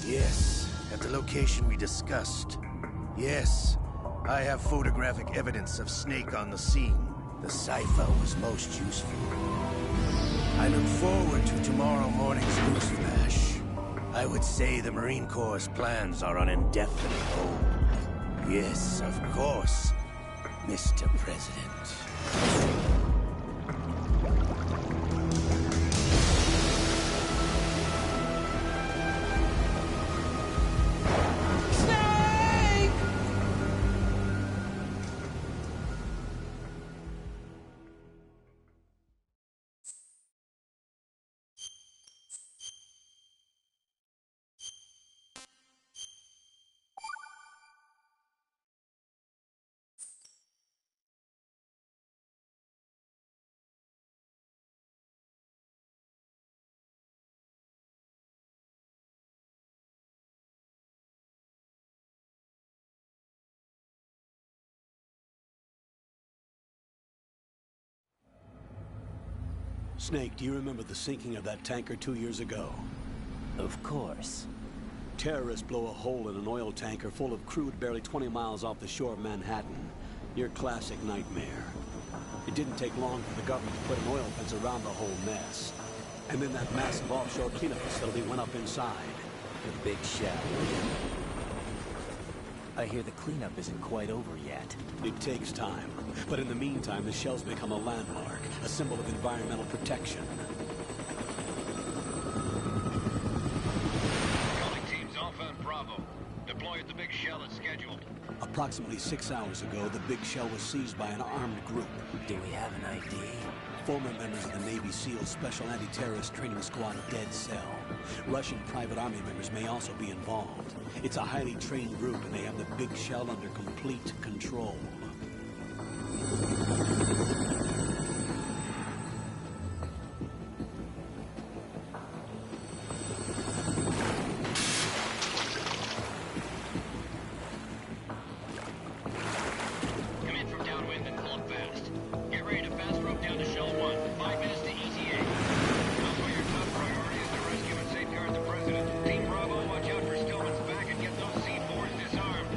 Yes, at the location we discussed. Yes, I have photographic evidence of Snake on the scene. The cipher was most useful. I look forward to tomorrow morning's news flash. I would say the Marine Corps' plans are on indefinite hold. Yes, of course, Mr. President. Snake, do you remember the sinking of that tanker 2 years ago? Of course. Terrorists blow a hole in an oil tanker full of crude barely 20 miles off the shore of Manhattan. Your classic nightmare. It didn't take long for the government to put an oil fence around the whole mess. And then that massive offshore cleanup facility went up inside. The Big Shell. I hear the cleanup isn't quite over yet. It takes time. But in the meantime, the shell's become a landmark, a symbol of environmental protection. Calling teams Alpha and Bravo. Deploy at the Big Shell as scheduled. Approximately 6 hours ago, the Big Shell was seized by an armed group. Do we have an ID? Former members of the Navy SEALs Special Anti-Terrorist Training Squad Dead Cell. Russian private army members may also be involved. It's a highly trained group, and they have the Big Shell under complete control. Come in from downwind and pull up fast. Get ready to fast rope down to Shell 1. 5 minutes to ETA. Also, your top priority is to rescue and safeguard the President. Team Bravo, watch out for Stillman's back and get those C4s disarmed.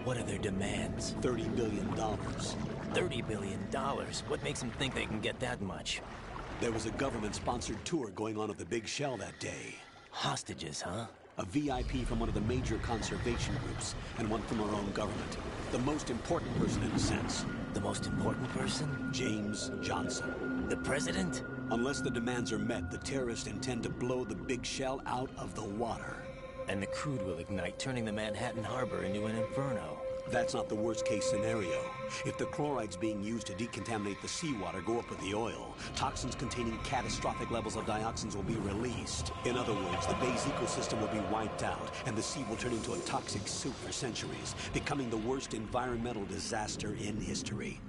What are their demands? $30 billion. $30 billion? What makes them think they can get that much? There was a government-sponsored tour going on at the Big Shell that day. Hostages, huh? A VIP from one of the major conservation groups, and one from our own government. The most important person in a sense. The most important person? James Johnson. The President? Unless the demands are met, the terrorists intend to blow the Big Shell out of the water. And the crude will ignite, turning the Manhattan Harbor into an inferno. That's not the worst-case scenario. If the chlorides being used to decontaminate the seawater go up with the oil, toxins containing catastrophic levels of dioxins will be released. In other words, the bay's ecosystem will be wiped out, and the sea will turn into a toxic soup for centuries, becoming the worst environmental disaster in history.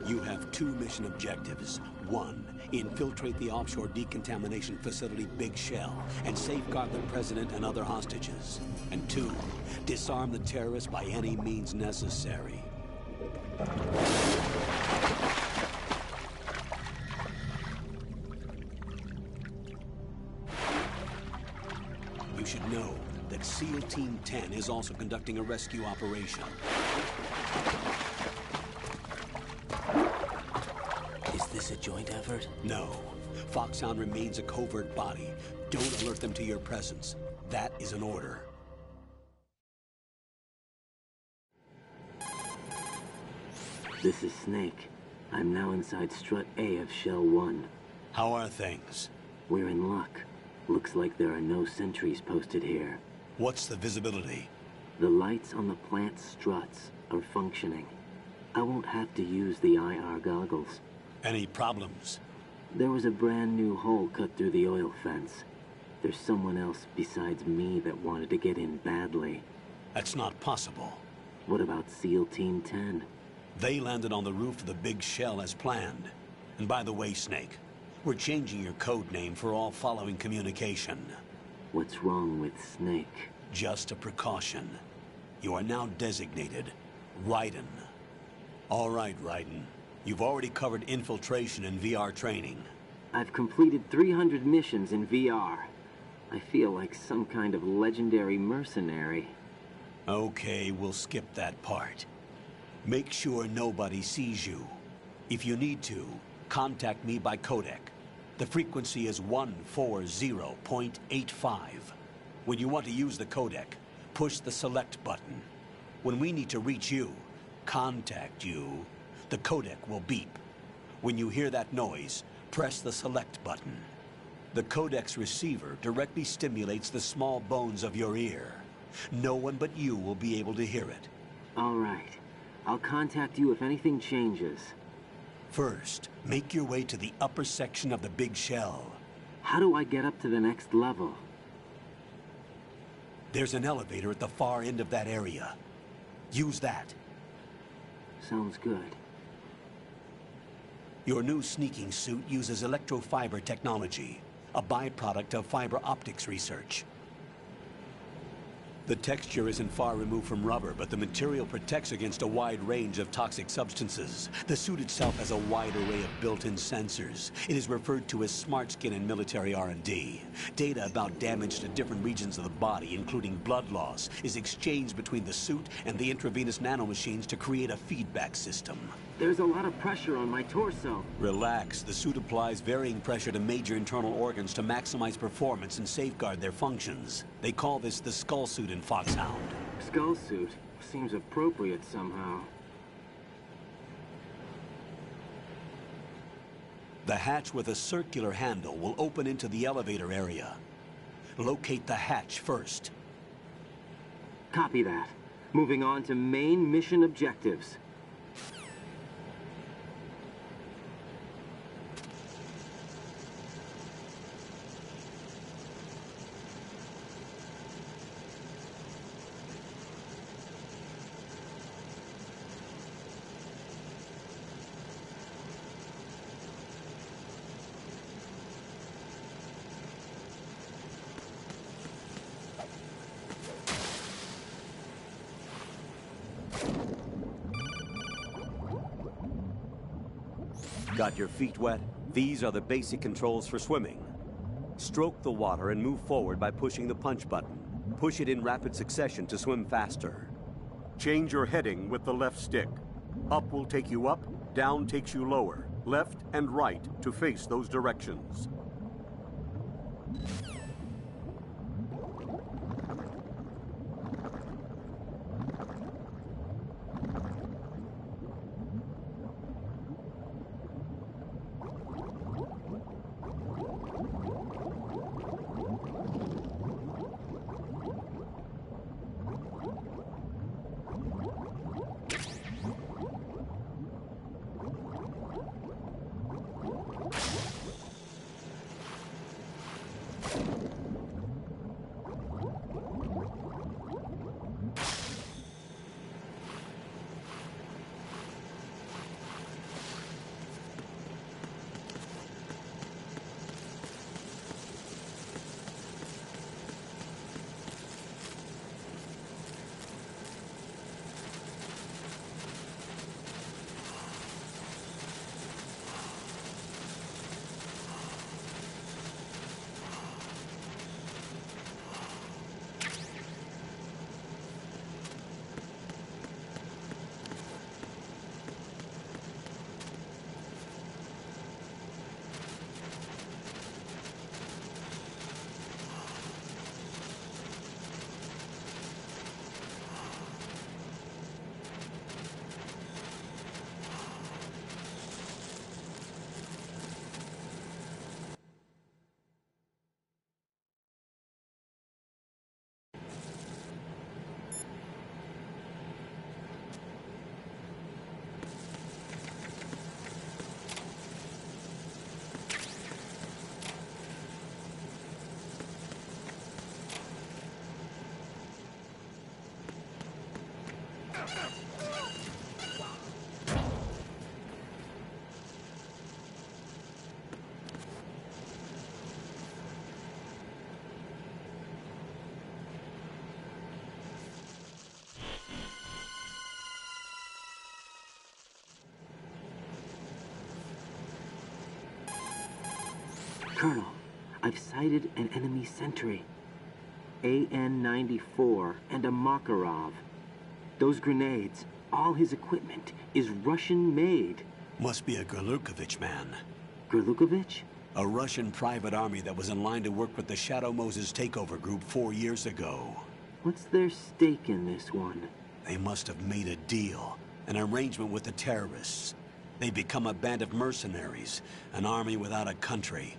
You have 2 mission objectives. 1, infiltrate the offshore decontamination facility Big Shell and safeguard the President and other hostages. And 2, disarm the terrorists by any means necessary. You should know that SEAL Team 10 is also conducting a rescue operation. Is this a joint effort? No. Foxhound remains a covert body. Don't alert them to your presence. That is an order. This is Snake. I'm now inside Strut A of Shell 1. How are things? We're in luck. Looks like there are no sentries posted here. What's the visibility? The lights on the plant struts are functioning. I won't have to use the IR goggles. Any problems? There was a brand new hole cut through the oil fence. There's someone else besides me that wanted to get in badly. That's not possible. What about SEAL Team 10? They landed on the roof of the big shell as planned. And by the way, Snake, we're changing your code name for all following communication. What's wrong with Snake? Just a precaution. You are now designated Raiden. All right, Raiden. You've already covered infiltration and VR training. I've completed 300 missions in VR. I feel like some kind of legendary mercenary. Okay, we'll skip that part. Make sure nobody sees you. If you need to, contact me by codec. The frequency is 140.85. When you want to use the codec, push the select button. When we need to reach you, contact you, the codec will beep. When you hear that noise, press the select button. The codec's receiver directly stimulates the small bones of your ear. No one but you will be able to hear it. All right. I'll contact you if anything changes. First, make your way to the upper section of the big shell. How do I get up to the next level? There's an elevator at the far end of that area. Use that. Sounds good. Your new sneaking suit uses electrofiber technology, a byproduct of fiber optics research. The texture isn't far removed from rubber, but the material protects against a wide range of toxic substances. The suit itself has a wide array of built-in sensors. It is referred to as smart skin in military R&D. Data about damage to different regions of the body, including blood loss, is exchanged between the suit and the intravenous nanomachines to create a feedback system. There's a lot of pressure on my torso. Relax. The suit applies varying pressure to major internal organs to maximize performance and safeguard their functions. They call this the skull suit in Foxhound. Skull suit? Seems appropriate somehow. The hatch with a circular handle will open into the elevator area. Locate the hatch first. Copy that. Moving on to main mission objectives. Got your feet wet? These are the basic controls for swimming. Stroke the water and move forward by pushing the punch button. Push it in rapid succession to swim faster. Change your heading with the left stick. Up will take you up, down takes you lower. Left and right to face those directions. Colonel, I've sighted an enemy sentry. AN-94 and a Makarov. Those grenades, all his equipment, is Russian-made. Must be a Gurlukovich man. Gurlukovich? A Russian private army that was in line to work with the Shadow Moses takeover group 4 years ago. What's their stake in this one? They must have made a deal, an arrangement with the terrorists. They become a band of mercenaries, an army without a country.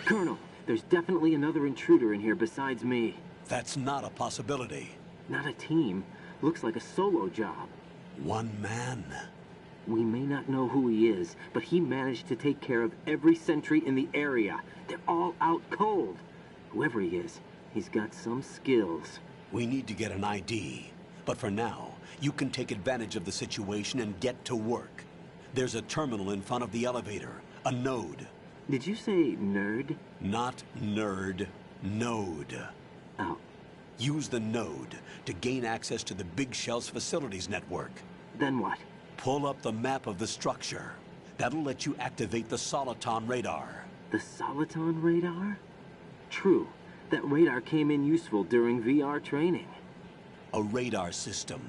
Colonel, there's definitely another intruder in here besides me. That's not a possibility. Not a team. Looks like a solo job. One man. We may not know who he is, but he managed to take care of every sentry in the area. They're all out cold. Whoever he is, he's got some skills. We need to get an ID. But for now, you can take advantage of the situation and get to work. There's a terminal in front of the elevator. A node. Did you say nerd? Not nerd. Node. Oh. Use the node to gain access to the Big Shell's facilities network. Then what? Pull up the map of the structure. That'll let you activate the Soliton radar. The Soliton radar? True. That radar came in useful during VR training. A radar system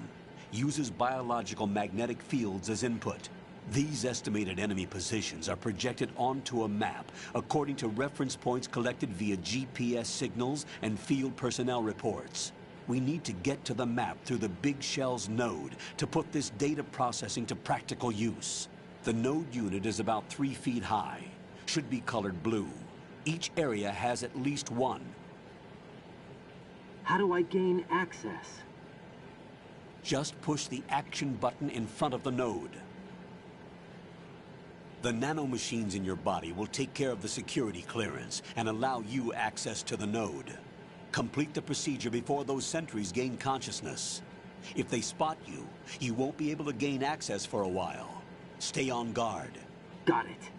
uses biological magnetic fields as input. These estimated enemy positions are projected onto a map according to reference points collected via GPS signals and field personnel reports. We need to get to the map through the Big Shell's node to put this data processing to practical use. The node unit is about 3 feet high. Should be colored blue. Each area has at least one. How do I gain access? Just push the action button in front of the node. The nanomachines in your body will take care of the security clearance and allow you access to the node. Complete the procedure before those sentries gain consciousness. If they spot you, you won't be able to gain access for a while. Stay on guard. Got it.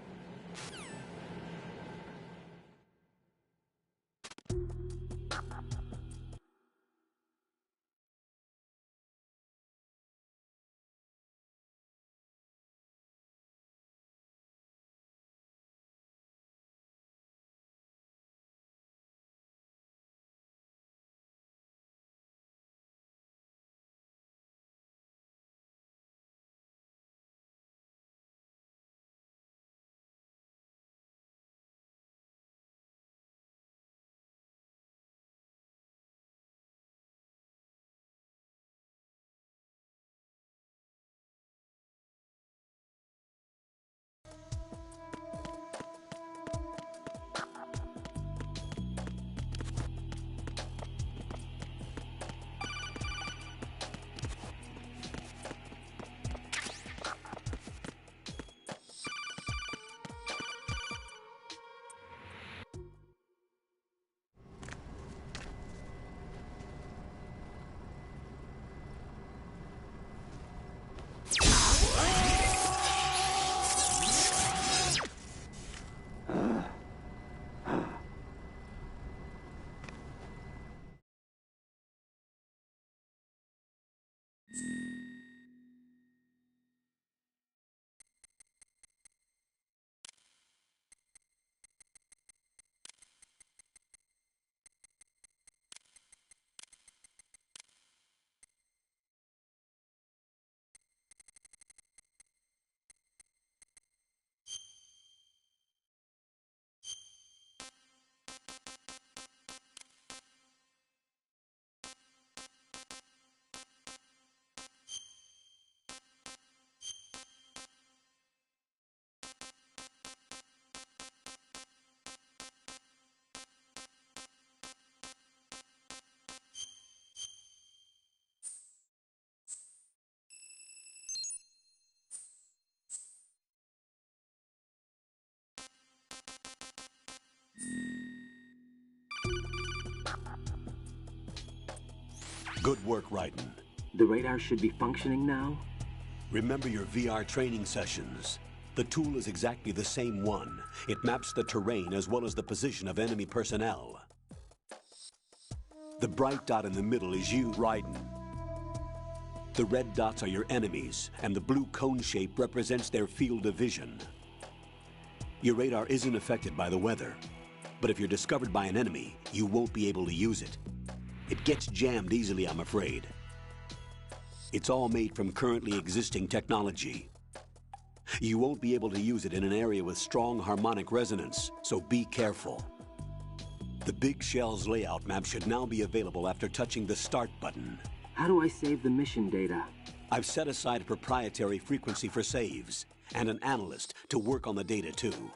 Good work, Raiden. The radar should be functioning now? Remember your VR training sessions. The tool is exactly the same one. It maps the terrain as well as the position of enemy personnel. The bright dot in the middle is you, Raiden. The red dots are your enemies, and the blue cone shape represents their field of vision. Your radar isn't affected by the weather, but if you're discovered by an enemy, you won't be able to use it. It gets jammed easily, I'm afraid. It's all made from currently existing technology. You won't be able to use it in an area with strong harmonic resonance, so be careful. The Big Shell's layout map should now be available after touching the Start button. How do I save the mission data? I've set aside a proprietary frequency for saves, and an analyst to work on the data too.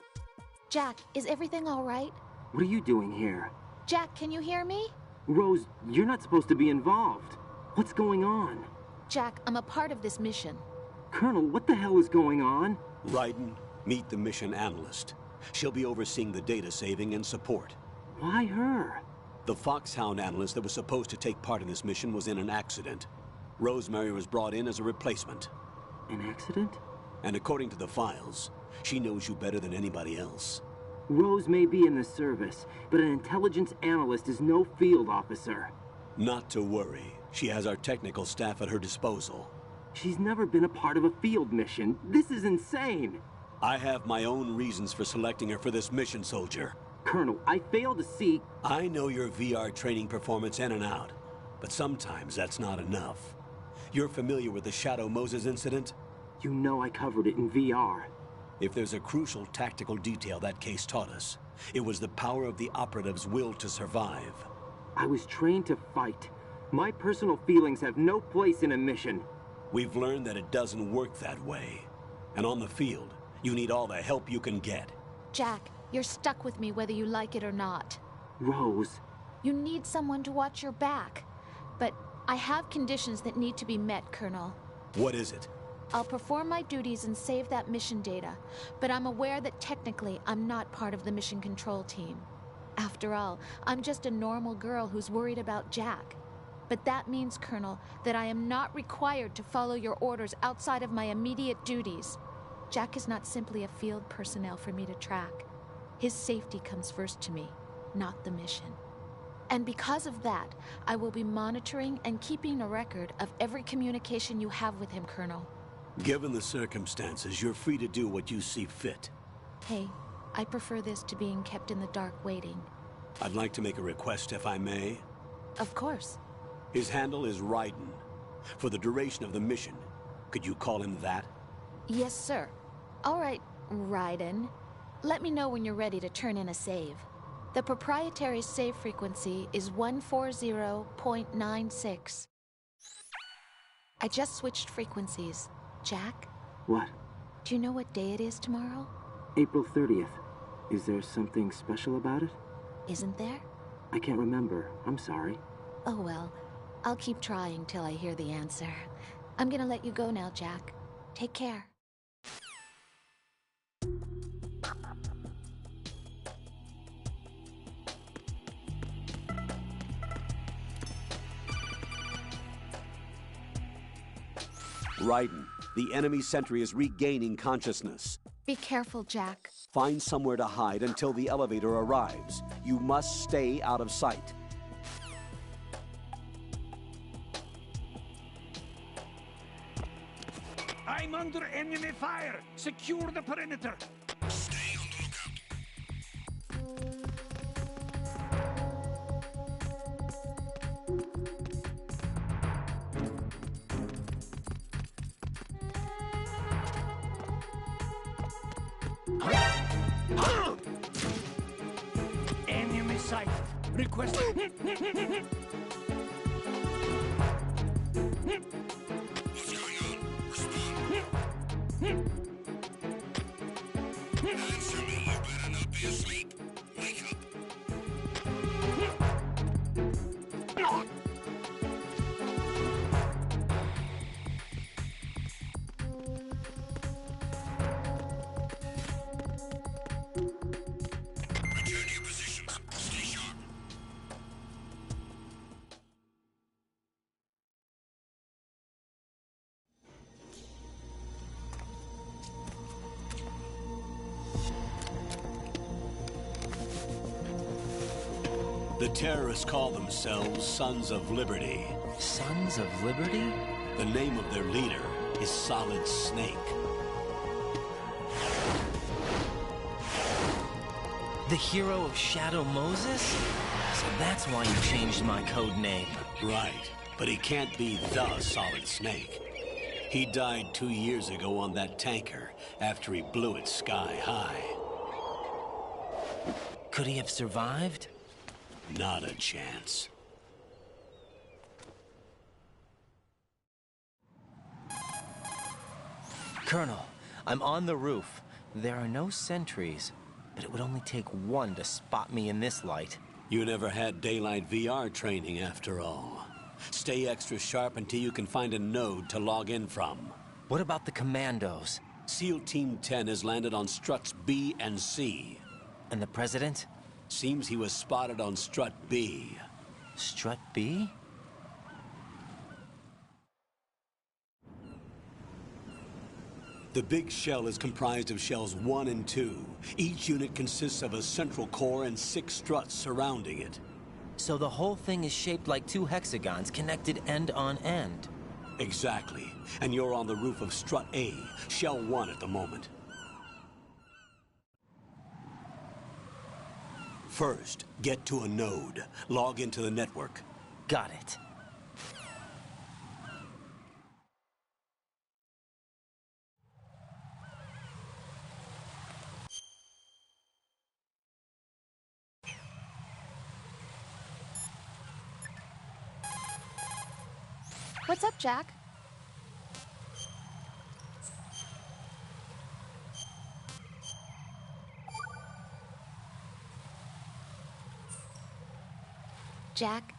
Jack, is everything all right? What are you doing here? Jack, can you hear me? Rose, you're not supposed to be involved. What's going on? Jack, I'm a part of this mission. Colonel, what the hell is going on? Raiden, meet the mission analyst. She'll be overseeing the data saving and support. Why her? The Foxhound analyst that was supposed to take part in this mission was in an accident. Rosemary was brought in as a replacement. An accident? And according to the files, she knows you better than anybody else. Rose may be in the service, but an intelligence analyst is no field officer. Not to worry. She has our technical staff at her disposal. She's never been a part of a field mission. This is insane. I have my own reasons for selecting her for this mission, soldier. Colonel, I fail to see... I know your VR training performance in and out, but sometimes that's not enough. You're familiar with the Shadow Moses incident? You know I covered it in VR. If there's a crucial tactical detail that case taught us, it was the power of the operative's will to survive. I was trained to fight. My personal feelings have no place in a mission. We've learned that it doesn't work that way. And on the field, you need all the help you can get. Jack, you're stuck with me whether you like it or not. Rose. You need someone to watch your back. But I have conditions that need to be met, Colonel. What is it? I'll perform my duties and save that mission data, but I'm aware that technically I'm not part of the mission control team. After all, I'm just a normal girl who's worried about Jack. But that means, Colonel, that I am not required to follow your orders outside of my immediate duties. Jack is not simply a field personnel for me to track. His safety comes first to me, not the mission. And because of that, I will be monitoring and keeping a record of every communication you have with him, Colonel. Given the circumstances, you're free to do what you see fit. Hey, I prefer this to being kept in the dark waiting. I'd like to make a request, if I may. Of course. His handle is Raiden. For the duration of the mission, could you call him that? Yes, sir. All right, Raiden. Let me know when you're ready to turn in a save. The proprietary save frequency is 140.96. I just switched frequencies. Jack? What? Do you know what day it is tomorrow? April 30th. Is there something special about it? Isn't there? I can't remember. I'm sorry. Oh well. I'll keep trying till I hear the answer. I'm gonna let you go now, Jack. Take care. Raiden, the enemy sentry is regaining consciousness. Be careful, Jack. Find somewhere to hide until the elevator arrives. You must stay out of sight. I'm under enemy fire! Secure the perimeter! Stay on the lookout. Enemy sight! Request... What's going on? Respond. Answer me, you better not be asleep. Wake up. The terrorists call themselves Sons of Liberty. Sons of Liberty? The name of their leader is Solid Snake. The hero of Shadow Moses? So that's why you changed my code name. Right, but he can't be the Solid Snake. He died 2 years ago on that tanker after he blew it sky high. Could he have survived? Not a chance. Colonel, I'm on the roof. There are no sentries, but it would only take one to spot me in this light. You never had daylight VR training after all. Stay extra sharp until you can find a node to log in from. What about the commandos? SEAL Team 10 has landed on struts B and C. And the President? Seems he was spotted on strut B. Strut B? The big shell is comprised of shells 1 and 2. Each unit consists of a central core and 6 struts surrounding it. So the whole thing is shaped like 2 hexagons connected end on end. Exactly. And you're on the roof of strut A, shell 1 at the moment. First, get to a node. Log into the network. Got it. What's up, Jack? Jack,